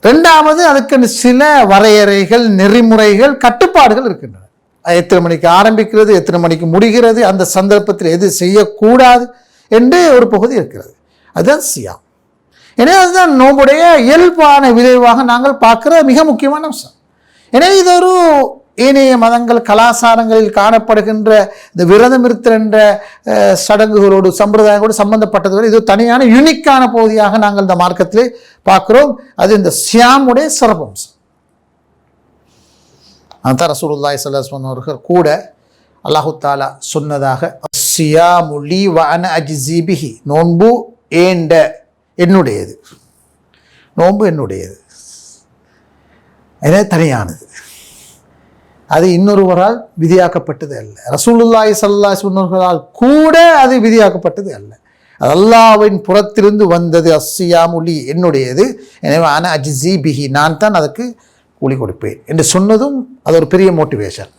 ரெண்டாவது அதுக்கு சில வரையறைகள், நெறிமுறைகள், கட்டுப்பாடுகள் இருக்கின்றன. எத்தனை மணிக்கு ஆரம்பிக்கிறது, எத்தனை மணிக்கு முடிகிறது, அந்த சந்தர்ப்பத்தில் எது செய்யக்கூடாது என்று ஒரு பகுதி இருக்கிறது. அதுதான் சியாம். எனவே அதுதான் நோம்புடைய இயல்பான விளைவாக நாங்கள் பார்க்கிற மிக முக்கியமான அம்சம். எனவே இது ஒரு ஏனைய மதங்கள் கலாச்சாரங்களில் காணப்படுகின்ற இந்த விரதம் இருத்தல் என்ற சடங்குகளோடு சம்பிரதாயங்களோடு சம்பந்தப்பட்டது இது தனியான யூனிக்கான பகுதியாக நாங்கள் இந்த மார்க்கத்திலே பார்க்கிறோம். அது இந்த சியாமுடைய சிறப்பம்சம். அந்த ரசூலுல்லாஹி ஸல்லல்லாஹு அலைஹி வஸல்லம் அவர்கள் கூட அல்லாஹு தாலா சொன்னதாக சியாமு லீ வ அன அஜ்ஸி பிஹி, நோன்பு என்னுடையது, நோன்பு என்னுடையது, எனவே தனியானது, அது இன்னொருவரால் விதியாக்கப்பட்டது அல்ல. ரசூலுல்லாஹி ஸல்லல்லாஹு அலைஹி வஸல்லம் கூட அது விதியாக்கப்பட்டது அல்ல. அது அல்லாஹ்வின் புறத்திலிருந்து வந்தது. அஸ்ஸியாமு லீ என்னுடையது, எனவே அன அஜ்ஸி பிஹி, நான் தான் அதற்கு கூலி கொடுப்பேன் என்று சொன்னதும் அது ஒரு பெரிய மோட்டிவேஷன்.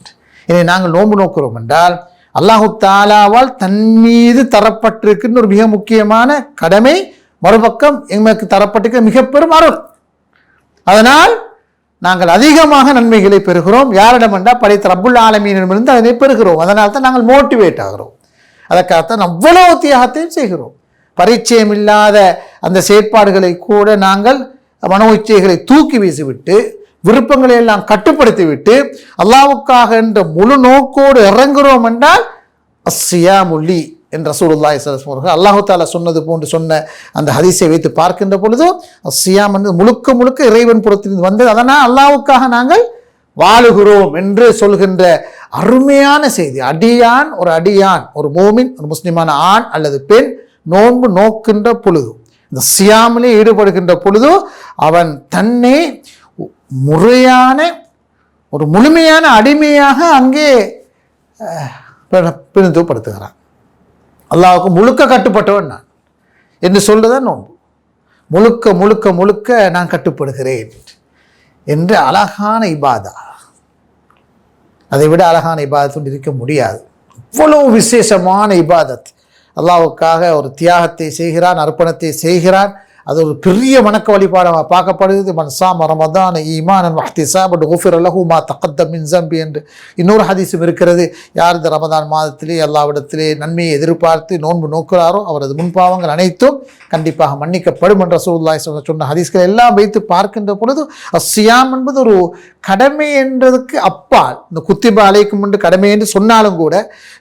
எனவே நாங்கள் நோன்பு நோக்கிறோம் என்றால் அல்லாஹு தாலாவால் தன் மீது தரப்பட்டிருக்கின்ற ஒரு மிக முக்கியமான கடமை, மறுபக்கம் எங்களுக்கு தரப்பட்டிருக்கிற மிக பெரும் அருள். அதனால் நாங்கள் அதிகமாக நன்மைகளை பெறுகிறோம். யாரிடம் என்றால் படைத்த ரப்புல் ஆலமீனிடமிருந்து அதனை பெறுகிறோம். அதனால் தான் நாங்கள் மோட்டிவேட் ஆகிறோம். அதற்காகத்தான் அவ்வளவு தியாகத்தையும் செய்கிறோம். பரிச்சயம் இல்லாத அந்த செயற்பாடுகளை கூட நாங்கள் மனோ இச்சைகளை தூக்கி வீசிவிட்டு, விருப்பங்களை எல்லாம் கட்டுப்படுத்திவிட்டு அல்லாஹ்வுக்காக என்ற முழு நோக்கோடு இறங்குகிறோம் என்றால் அஸ்ஸியாமு லீ என்ற ரசூலுல்லாஹி ஸல்லல்லாஹு அலைஹி வஸல்லம் அல்லாஹ் தஆலா சொன்னது போன்று சொன்ன அந்த ஹதீஸை வைத்து பார்க்கின்ற பொழுது அஸ்ஸியாம் என்பது முழுக்க முழுக்க இறைவன் புறத்திலிருந்து வந்தது. அதனால் அல்லாஹ்வுக்காக நாங்கள் வாழுகிறோம் என்று சொல்கின்ற அருமையான செய்தி. அடியான் ஒரு மோமின், ஒரு முஸ்லிமான ஆண் அல்லது பெண் நோன்பு நோக்கின்ற பொழுது, இந்த சியாமிலே ஈடுபடுகின்ற பொழுது அவன் தன்னை முறையான ஒரு முழுமையான அடிமையாக அங்கே பிரதிநிதித்துவப்படுத்துகிறான். அல்லாஹ்வுக்கு முழுக்க கட்டுப்பட்டவன் நான் என்று சொல்லுதான் நோன்பு. முழுக்க முழுக்க முழுக்க நான் கட்டுப்படுகிறேன் என்று அழகான இபாதா. அதை விட அழகான இபாதத்து இருக்க முடியாது. அவ்வளவு விசேஷமான இபாதத். அல்லாஹ்வுக்காக ஒரு தியாகத்தை செய்கிறான், அர்ப்பணத்தை செய்கிறான். அது ஒரு பெரிய வணக்க வழிபாடாக பார்க்கப்படுகிறது. மன்சாம ரமதான ஈமானன் வஹ்திஸாபன் குஃபிர லஹு மா தகத்தம் மின் ஸம்பி என்று இன்னொரு ஹதீஸும் இருக்கிறது. யார் இந்த ரமதான் மாதத்திலே அல்லாஹ்விடத்திலே நன்மையை எதிர்பார்த்து நோன்பு நோக்கிறாரோ அவரது முன்பாவங்கள் அனைத்தும் கண்டிப்பாக மன்னிக்கப்படும் என்ற ரசூலுல்லாஹி ஸல்லல்லாஹு அலைஹி வஸல்லம் சொன்ன ஹதீஸ்கள் எல்லாம் வைத்து பார்க்கின்ற பொழுது அஸ்ஸியாம் என்பது ஒரு கடமை என்றதுக்கு அப்பால், இந்த குத்திபா அலைக்கும் என்று கடமை என்று சொன்னாலும் கூட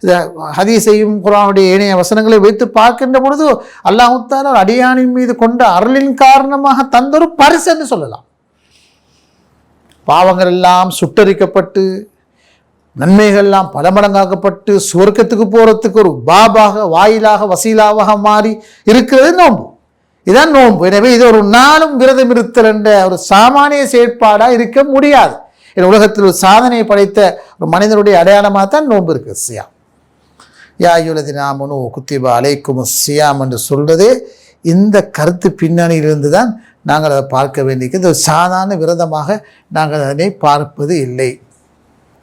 இந்த ஹதீஸையும் குர்ஆனுடைய ஏனைய வசனங்களை வைத்து பார்க்கின்ற பொழுது அல்லாஹ் தஆலா ஒரு அடியானின் மீது கொண்ட அருளின் காரணமாக தந்தொரு பரிசு என்று சொல்லலாம். பாவங்கள் எல்லாம் சுட்டரிக்கப்பட்டு நன்மைகள் எல்லாம் பல மடங்காக்கப்பட்டு சுவர்க்கத்துக்கு போறதுக்கு ஒரு பாபாக, வாயிலாக, வசீலாவாக மாறி இருக்கிறது நோன்பு. இதான் நோன்பு. எனவே இது ஒரு நாளும் விரதம் இருத்தல் என்ற ஒரு சாமானிய செயற்பாடாக இருக்க முடியாது. உலகத்தில் ஒரு சாதனையை படைத்த ஒரு மனிதனுடைய அடையாளமாக தான் நோன்பு இருக்கு. சியாம் யா அய்யுஹல்லதீன ஆமனூ குத்திபா அலைக்குமுஸ் சியாம் என்று சொல்றதே இந்த கருத்து பின்னணியிலிருந்து தான் நாங்கள் அதை பார்க்க வேண்டியிருக்கிறது. ஒரு சாதாரண விரதமாக நாங்கள் அதனை பார்ப்பது இல்லை.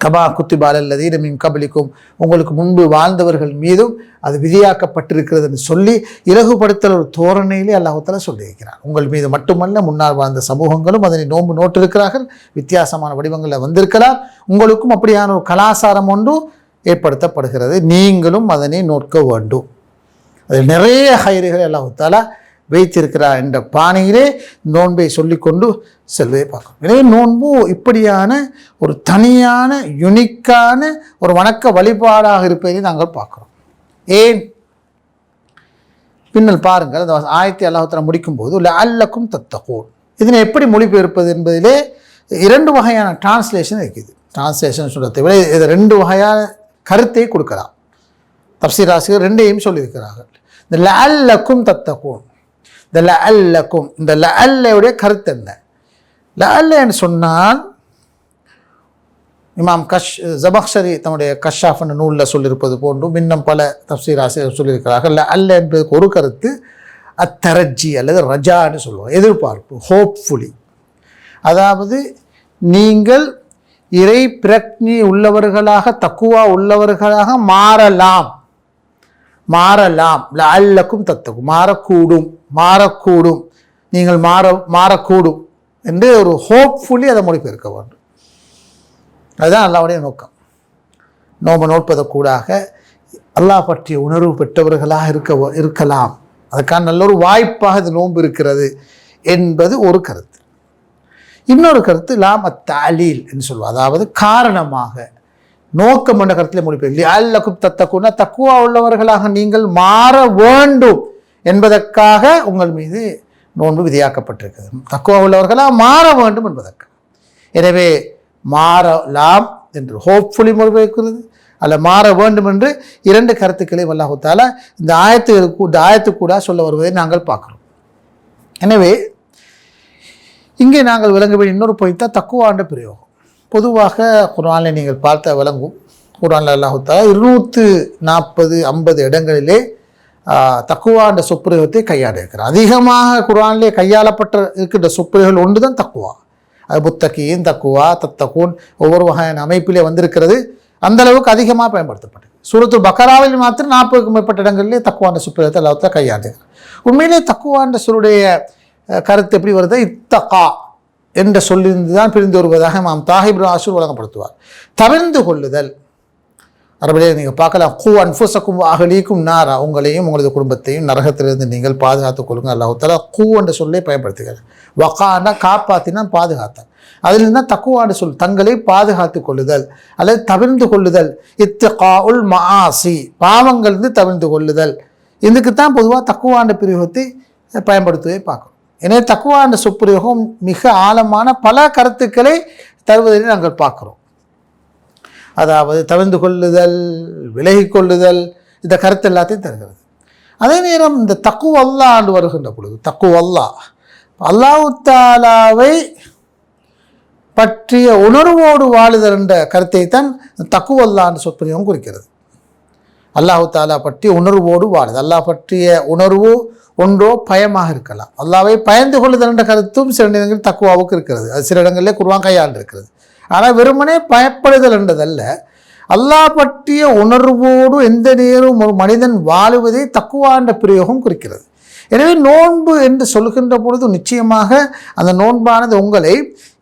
கபா குத்திபா அல்லதீன மின் கப்லிக்கும், உங்களுக்கு முன்பு வாழ்ந்தவர்கள் மீதும் அது விதியாக்கப்பட்டிருக்கிறது என்று சொல்லி இலகுபடுத்தல் ஒரு தோரணையிலே அல்லாஹ் தஆலா சொல்லியிருக்கிறார். உங்கள் மீது மட்டுமல்ல, முன்னால் வாழ்ந்த சமூகங்களும் அதனை நோன்பு நோட்டிருக்கிறார்கள். வித்தியாசமான வடிவங்களில் வந்திருக்கலாம். உங்களுக்கும் அப்படியான ஒரு கலாச்சாரம் ஒன்று ஏற்படுத்தப்படுகிறது. நீங்களும் அதனை நோக்க வேண்டும். அதில் நிறைய ஹைறுகளை அல்லாஹ் தஆலா வைத்திருக்கிறார் என்ற பாணியிலே நோன்பை சொல்லிக்கொண்டு செல்வதை பார்க்கணும். எனவே நோன்பு இப்படியான ஒரு தனியான யுனிக்கான ஒரு வணக்க வழிபாடாக இருப்பதை நாங்கள் பார்க்கிறோம். ஏன் பின்னல் பாருங்கள், அந்த ஆயத்தை அல்லாஹ் தஆலா முடிக்கும்போது லஅல்லக்கும் தத்தகூன், இதனை எப்படி மொழிபெயர்ப்பது என்பதிலே 2 வகையான டிரான்ஸ்லேஷன் இருக்குது. டிரான்ஸ்லேஷன் சொல்றதை விட இது 2 வகையான கருத்தை கொடுக்கலாம். தஃப்சீர் ஆசிரியர் 2ஐயும் சொல்லியிருக்கிறார்கள். இந்த லஅல்லக்கும் தத்தகூன், இந்த லஅல்லக்கும், இந்த லஅல்லையுடைய கருத்து என்ன? லஅல்ல என்று சொன்னால் இமாம் ஜமக்ஷரி தன்னுடைய கஷ்ஷாஃப் என்ற நூலில் சொல்லியிருப்பது போன்றும் இன்னும் பல தஃப்சீர் ஆசிரியர் சொல்லியிருக்கிறார்கள். லஅல்ல என்பதற்கு ஒரு கருத்து அத்தரஜி அல்லது ரஜான்னு சொல்லுவோம், எதிர்பார்ப்பு, ஹோப்ஃபுல்லி. அதாவது நீங்கள் இறை பிரக்ஞை உள்ளவர்களாக, தக்குவா உள்ளவர்களாக மாறலாம். லஅல்லக்கும் தத்தக்கும், மாறக்கூடும், நீங்கள் மாறக்கூடும் என்று ஒரு ஹோப்ஃபுல்லி அதை மொழிபெயர்க்க வேண்டும். அதுதான் அல்லாஹ்வுடைய நோக்கம். நோன்பு நோட்பதற்கூடாக அல்லாஹ் பற்றிய உணர்வு பெற்றவர்களாக இருக்கலாம். அதுக்கான நல்ல ஒரு வாய்ப்பாக இது நோன்பு இருக்கிறது என்பது ஒரு கருத்து. இன்னொரு கருத்து லாம் அத்தாலீல் என்று சொல்லுவோம், அதாவது காரணமாக, நோக்கம் என்ற கருத்தில் மொழிபெயர்ப்பு அல்லக்கும் தத்தக்குன்னா தக்குவா உள்ளவர்களாக நீங்கள் மாற வேண்டும் என்பதற்காக உங்கள் மீது நோன்பு விதியாக்கப்பட்டிருக்கிறது. தக்குவா உள்ளவர்களாக மாற வேண்டும் என்பதற்காக. எனவே மாறலாம் என்று ஹோப்ஃபுல்லி மொழிபெயர்க்கிறது அல்ல மாற வேண்டும் என்று இரண்டு கருத்துக்களை அல்லாஹ் தஆலா இந்த ஆயத்துக்கூட சொல்ல வருவதை நாங்கள் பார்க்கிறோம். எனவே இங்கே நாங்கள் விளங்க வேண்டிய இன்னொரு பொய்த்தா தக்குவான்ற பிரயோகம். பொதுவாக குர்ஆனில் நீங்கள் பார்த்த விளங்கும், குர்ஆனில் அல்லாஹ் தஆலா 240-50 இடங்களிலே தக்குவான்ற சொற்பிரயோகத்தை கையாண்டிருக்கிறார். அதிகமாக குர்ஆனிலே கையாளப்பட்ட இருக்கின்ற சொற்பிரயோகங்கள் ஒன்று தான் தக்குவா. அது முத்தகீன், தக்குவா, தத்தகூன் ஒவ்வொரு வகையான அமைப்பிலே வந்திருக்கிறது. அந்த அளவுக்கு அதிகமாக பயன்படுத்தப்பட்டது. சூரத்துல் பக்கராவில் மாத்திரம் 40க்கும் மேற்பட்ட இடங்களிலே தக்குவான்ற சொற்பிரயோகத்தை அல்லாஹ் தஆலா கையாண்டிருக்கிறார். உண்மையிலே தக்குவான்ற சொல்லுடைய கருத்து எப்படி வருது? இத்தகா என்ற சொல்லிருந்து தான் பிரிந்து வருவதாக இமாம் தாஹிர் இப்னு ஆஷூர் வழங்கப்படுத்துவார். தவிர்ந்து கொள்ளுதல், அரபிலே நீங்கள் பார்க்கலாம், கூ அன்ஃபுஸக்கும் அஹ்லீக்கும் நாரா, உங்களையும் உங்களது குடும்பத்தையும் நரகத்திலிருந்து நீங்கள் பாதுகாத்துக் கொள்ளுங்கள். அல்லாஹ் தஆலா கூ என்ற சொல்லை பயன்படுத்துகிறார். வகானா காப்பாற்றினா பாதுகாத்தான். அதிலிருந்து தான் தக்குவான்னு சொல், தங்களை பாதுகாத்து கொள்ளுதல் அல்லது தவிர்ந்து கொள்ளுதல். இத்திகாஉல் மஆசி, பாவங்களிலிருந்து தவிர்ந்து கொள்ளுதல். இதுக்குத்தான் பொதுவாக தக்குவான்ற பிரயோகத்தை பயன்படுத்துவதை பார்க்கணும். எனவே தக்குவான்ற சொற்பிரயோகம் மிக ஆழமான பல கருத்துக்களை தருவதை நாங்கள் பார்க்குறோம். அதாவது தவிர்ந்து கொள்ளுதல், விலகி கொள்ளுதல், இந்த கருத்து எல்லாத்தையும் தருகிறது. அதே நேரம் இந்த தக்குவல்லாஹ் என்று வருகின்ற பொழுது, தக்குவல்லாஹ் அல்லாஹ் தஆலாவை பற்றிய உணர்வோடு வாழுதல் என்ற கருத்தை தான் தக்குவல்லாஹ் என்ற சொற்பிரயோகம் குறிக்கிறது. அல்லாஹ் தஆலா பற்றி உணர்வோடு வாழுது. அல்லாஹ் பற்றிய உணர்வு ஒன்றோ பயமாக இருக்கலாம். அல்லாஹ்வை பயந்து கொள்ளுதல் என்ற கருத்தும் சில இடங்களில் தக்குவாவுக்கு இருக்கிறது. அது சில இடங்களிலே குர்ஆன் கையாண்டு இருக்கிறது. ஆனால் வெறுமனே பயப்படுதல் என்றதல்ல, அல்லாஹ் பற்றிய உணர்வோடு எந்த நேரம் ஒரு மனிதன் வாழுவதை தக்குவா என்ற பிரயோகம் குறிக்கிறது. எனவே நோன்பு என்று சொல்கின்ற பொழுது நிச்சயமாக அந்த நோன்பானது உங்களை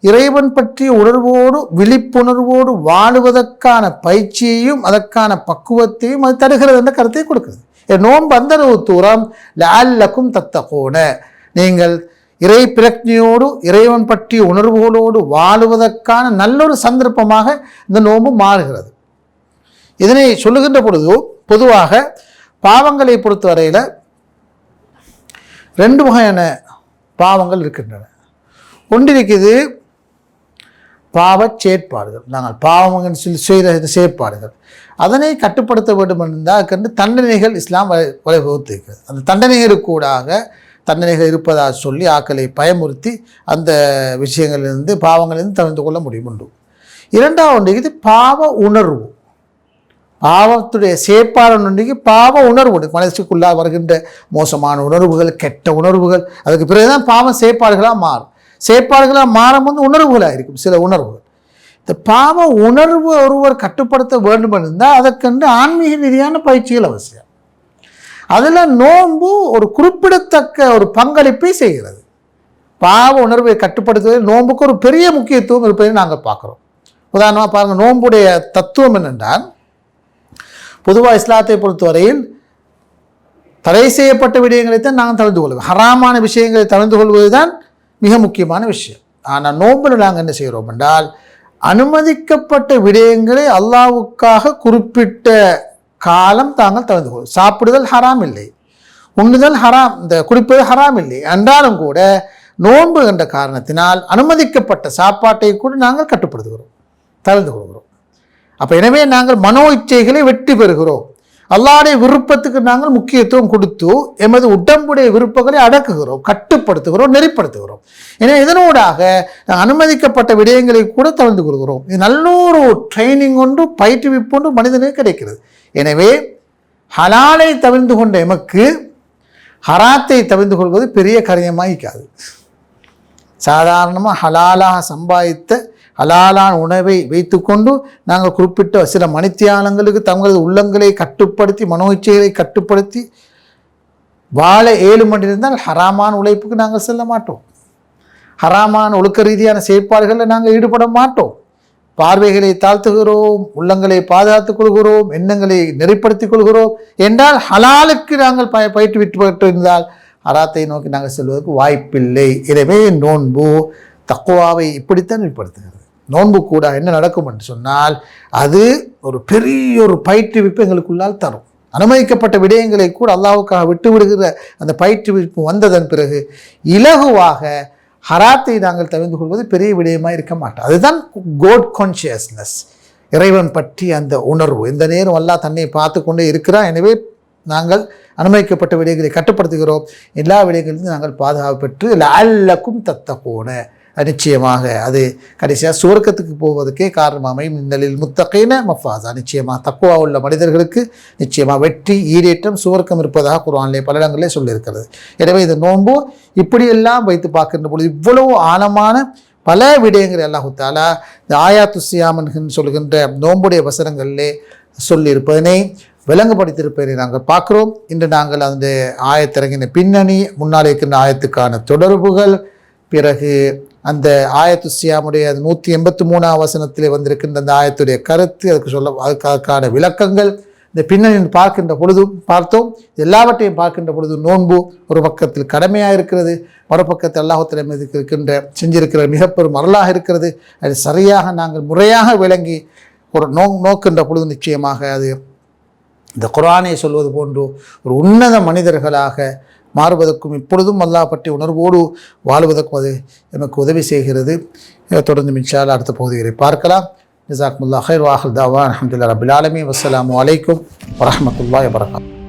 இறைவன் பற்றிய உணர்வோடு விழிப்புணர்வோடு வாழுவதற்கான பயிற்சியையும் அதற்கான பக்குவத்தையும் அது தருகிறது என்ற கருத்தை கொடுக்கிறது. நோன்பு அந்த தூரம் லஅல்லக்கும் தத்தகூன, நீங்கள் இறை பிரக்ஞையோடு இறைவன் பற்றிய உணர்வுகளோடு வாழுவதற்கான நல்லொரு சந்தர்ப்பமாக இந்த நோன்பு மாறுகிறது. இதனை சொல்லுகின்ற பொழுது பொதுவாக பாவங்களை பொறுத்தவரையில் 2 வகையான பாவங்கள் இருக்கின்றன. ஒன்று இருக்குது பாவச் செயற்பாடுகள், நாங்கள் பாவங்கள் செய்கிற செயற்பாடுகள், அதனை கட்டுப்படுத்த வேண்டும் என்றால் அதுக்கு தண்டனைகள் இஸ்லாம் வழிவகுத்து இருக்கிறது. அந்த தண்டனைகளுக்கூடாக தண்டனைகள் இருப்பதாக சொல்லி ஆக்களை பயமுறுத்தி அந்த விஷயங்களிலிருந்து பாவங்களிலிருந்து தவிர்த்து கொள்ள முடியும் உண்டு. இரண்டாவது இது பாவ உணர்வு, பாவத்துடைய செயற்பாடு ஒன்றைக்கு பாவ உணர்வு, மனசுக்குள்ளாக வருகின்ற மோசமான உணர்வுகள், கெட்ட உணர்வுகள், அதுக்கு பிறகுதான் பாவம் செயற்பாடுகளாக மாறும். செயற்பாடுகளாக மாறும்போது உணர்வுகளாக இருக்கும். சில உணர்வுகள், இந்த பாவ உணர்வு ஒருவர் கட்டுப்படுத்த வேண்டும் என்றால் அதற்கென்று ஆன்மீக ரீதியான பயிற்சிகள் அவசியம். அதில் நோன்பு ஒரு குறிப்பிடத்தக்க ஒரு பங்களிப்பை செய்கிறது. பாவ உணர்வை கட்டுப்படுத்துவதில் நோன்புக்கு ஒரு பெரிய முக்கியத்துவம் இருப்பதை நாங்கள் பார்க்குறோம். உதாரணமாக பாருங்கள், நோன்புடைய தத்துவம் என்னென்றால், பொதுவாக இஸ்லாத்தை பொறுத்தவரையில் தடை செய்யப்பட்ட விடயங்களைத்தான் நாங்கள் தவிர்த்து கொள்வோம். ஹராமான விஷயங்களை தவிர்த்து கொள்வது தான் மிக முக்கியமான விஷயம். ஆனால் நோம்பில் நாங்கள் என்ன செய்கிறோம் என்றால், அனுமதிக்கப்பட்ட விடயங்களை அல்லாஹ்வுக்காக குறிப்பிட்ட காலம் தாங்கள் தவிர்த்து கொள்வோம். சாப்பிடுதல் ஹராம் இல்லை, உண்ணுதல் ஹராம், இந்த குறிப்பது ஹராம் இல்லை என்றாலும் கூட நோன்பு என்ற காரணத்தினால் அனுமதிக்கப்பட்ட சாப்பாட்டை கூட நாங்கள் கட்டுப்படுத்துகிறோம், தவிர்த்து கொள்கிறோம். அப்போ எனவே நாங்கள் மனோ இச்சைகளை வெற்றி பெறுகிறோம். அல்லாஹ்வுடைய விருப்பத்துக்கு நாங்கள் முக்கியத்துவம் கொடுத்து எமது உடம்புடைய விருப்பங்களை அடக்குகிறோம், கட்டுப்படுத்துகிறோம், நெறிப்படுத்துகிறோம். எனவே இதனூடாக அனுமதிக்கப்பட்ட விடயங்களை கூட தவிர்த்து கொள்கிறோம். இது நல்ல ஒரு ட்ரைனிங் ஒன்று, பயிற்றுவிப்பு ஒன்று மனிதனுக்கு கிடைக்கிறது. எனவே ஹலாலை தவிர்த்து கொண்ட எமக்கு ஹராத்தை தவிர்த்து கொள்வது பெரிய காரியமாயிக்காது. சாதாரணமாக ஹலாலாக சம்பாதித்த ஹலாலான உணவை வைத்துக்கொண்டு நாங்கள் குறிப்பிட்ட சில மணித்தியாலங்களுக்கு தங்களது உள்ளங்களை கட்டுப்படுத்தி மனோச்சைகளை கட்டுப்படுத்தி வாழ 7 மணி இருந்தால் ஹராமான உழைப்புக்கு நாங்கள் செல்ல மாட்டோம். ஹராமான ஒழுக்க ரீதியான செயற்பாடுகளில் நாங்கள் ஈடுபட மாட்டோம். பார்வைகளை தாழ்த்துகிறோம், உள்ளங்களை பாதுகாத்துக் கொள்கிறோம், எண்ணங்களை நெறிப்படுத்திக் கொள்கிறோம் என்றால் ஹலாலுக்கு நாங்கள் பயிற்றுவிட்டு இருந்தால் ஹராத்தை நோக்கி நாங்கள் செல்வதற்கு வாய்ப்பில்லை. எனவே நோன்பு தக்குவாவை இப்படித்தான் வெளிப்படுத்துகிறது. நோன்பு கூட என்ன நடக்கும் என்று சொன்னால் அது ஒரு பெரிய ஒரு பயிற்றுவிப்பு எங்களுக்குள்ளால் தரும். அனுமதிக்கப்பட்ட விடயங்களை கூட அல்லாஹ்வுக்காக விட்டு விடுகிற அந்த பயிற்றுவிப்பு வந்ததன் பிறகு இலகுவாக ஹராத்தை நாங்கள் தவிர்த்து கொள்வது பெரிய விடயமாக இருக்க மாட்டோம். அதுதான் கோட் கான்ஷியஸ்னஸ், இறைவன் பற்றி அந்த உணர்வு. இந்த நேரம் அல்லாஹ் தன்னை பார்த்து கொண்டே இருக்கிறான். எனவே நாங்கள் அனுமதிக்கப்பட்ட விடயங்களை கட்டுப்படுத்துகிறோம், எல்லா விடயங்களிலும் நாங்கள் பாதுகாப்பு பெற்று லஅல்லக்கும் தத்தகூன, நிச்சயமாக அது கடைசியாக சுவர்க்கத்துக்கு போவதற்கே காரணமாக அமையும். இன்னலில் முத்தகீன மஃபாஸா, நிச்சயமாக தக்குவா உள்ள மனிதர்களுக்கு நிச்சயமாக வெற்றி, ஈடேற்றம், சுவர்க்கம் இருப்பதாக குர்ஆனிலே பல இடங்களிலே சொல்லியிருக்கிறது. எனவே இந்த நோன்பு இப்படியெல்லாம் வைத்து பார்க்கின்ற பொழுது இவ்வளவு ஆழமான பல விடயங்கள் அல்லாஹு தஆலா இந்த ஆயாத்து சியாம் என்று சொல்கின்ற நோன்புடைய வசனங்களிலே சொல்லியிருப்பதனை விளங்குபடுத்தியிருப்பதை நாங்கள் பார்க்கிறோம். இன்று நாங்கள் அந்த ஆயத்திறங்கின பின்னணி, முன்னால் இருக்கின்ற ஆயத்துக்கான தொடர்புகள், பிறகு அந்த ஆயத்து சியாமுடைய 183 வசனத்திலே வந்திருக்கின்ற அந்த ஆயத்துடைய கருத்து, அதுக்கான விளக்கங்கள், இந்த பின்னணி பார்க்கின்ற பொழுது பார்த்தோம். எல்லாவற்றையும் பார்க்கின்ற பொழுது நோன்பு ஒரு பக்கத்தில் கடமையாக இருக்கிறது, மறுபக்கத்தில் அல்லாஹ்வுடைய மீது இருக்கின்ற செஞ்சிருக்கிற மிகப்பெரும் அருளாக இருக்கிறது. அது சரியாக நாங்கள் முறையாக விளங்கி ஒரு நோக்கின்ற பொழுது நிச்சயமாக அது இந்த குர்ஆனை சொல்வது போன்று ஒரு உன்னத மனிதர்களாக மாறுவதற்கும் இப்பொழுதும் அல்லாஹ் பற்றி உணர்வோடு வாழ்வதற்கும் அது எனக்கு உதவி செய்கிறது. தொடர்ந்து இன்ஷா அல்லாஹ் அடுத்த பகுதிகளை பார்க்கலாம். ஜஸாக்குமுல்லாஹ் ஹைர் வ ஆஹிர் தஅவானா அல்ஹம்துலில்லாஹி ரப்பில் ஆலமீன். வஸ்ஸலாமு அலைக்கும் வரஹ்மத்துல்லாஹி வபரகாத்துஹு.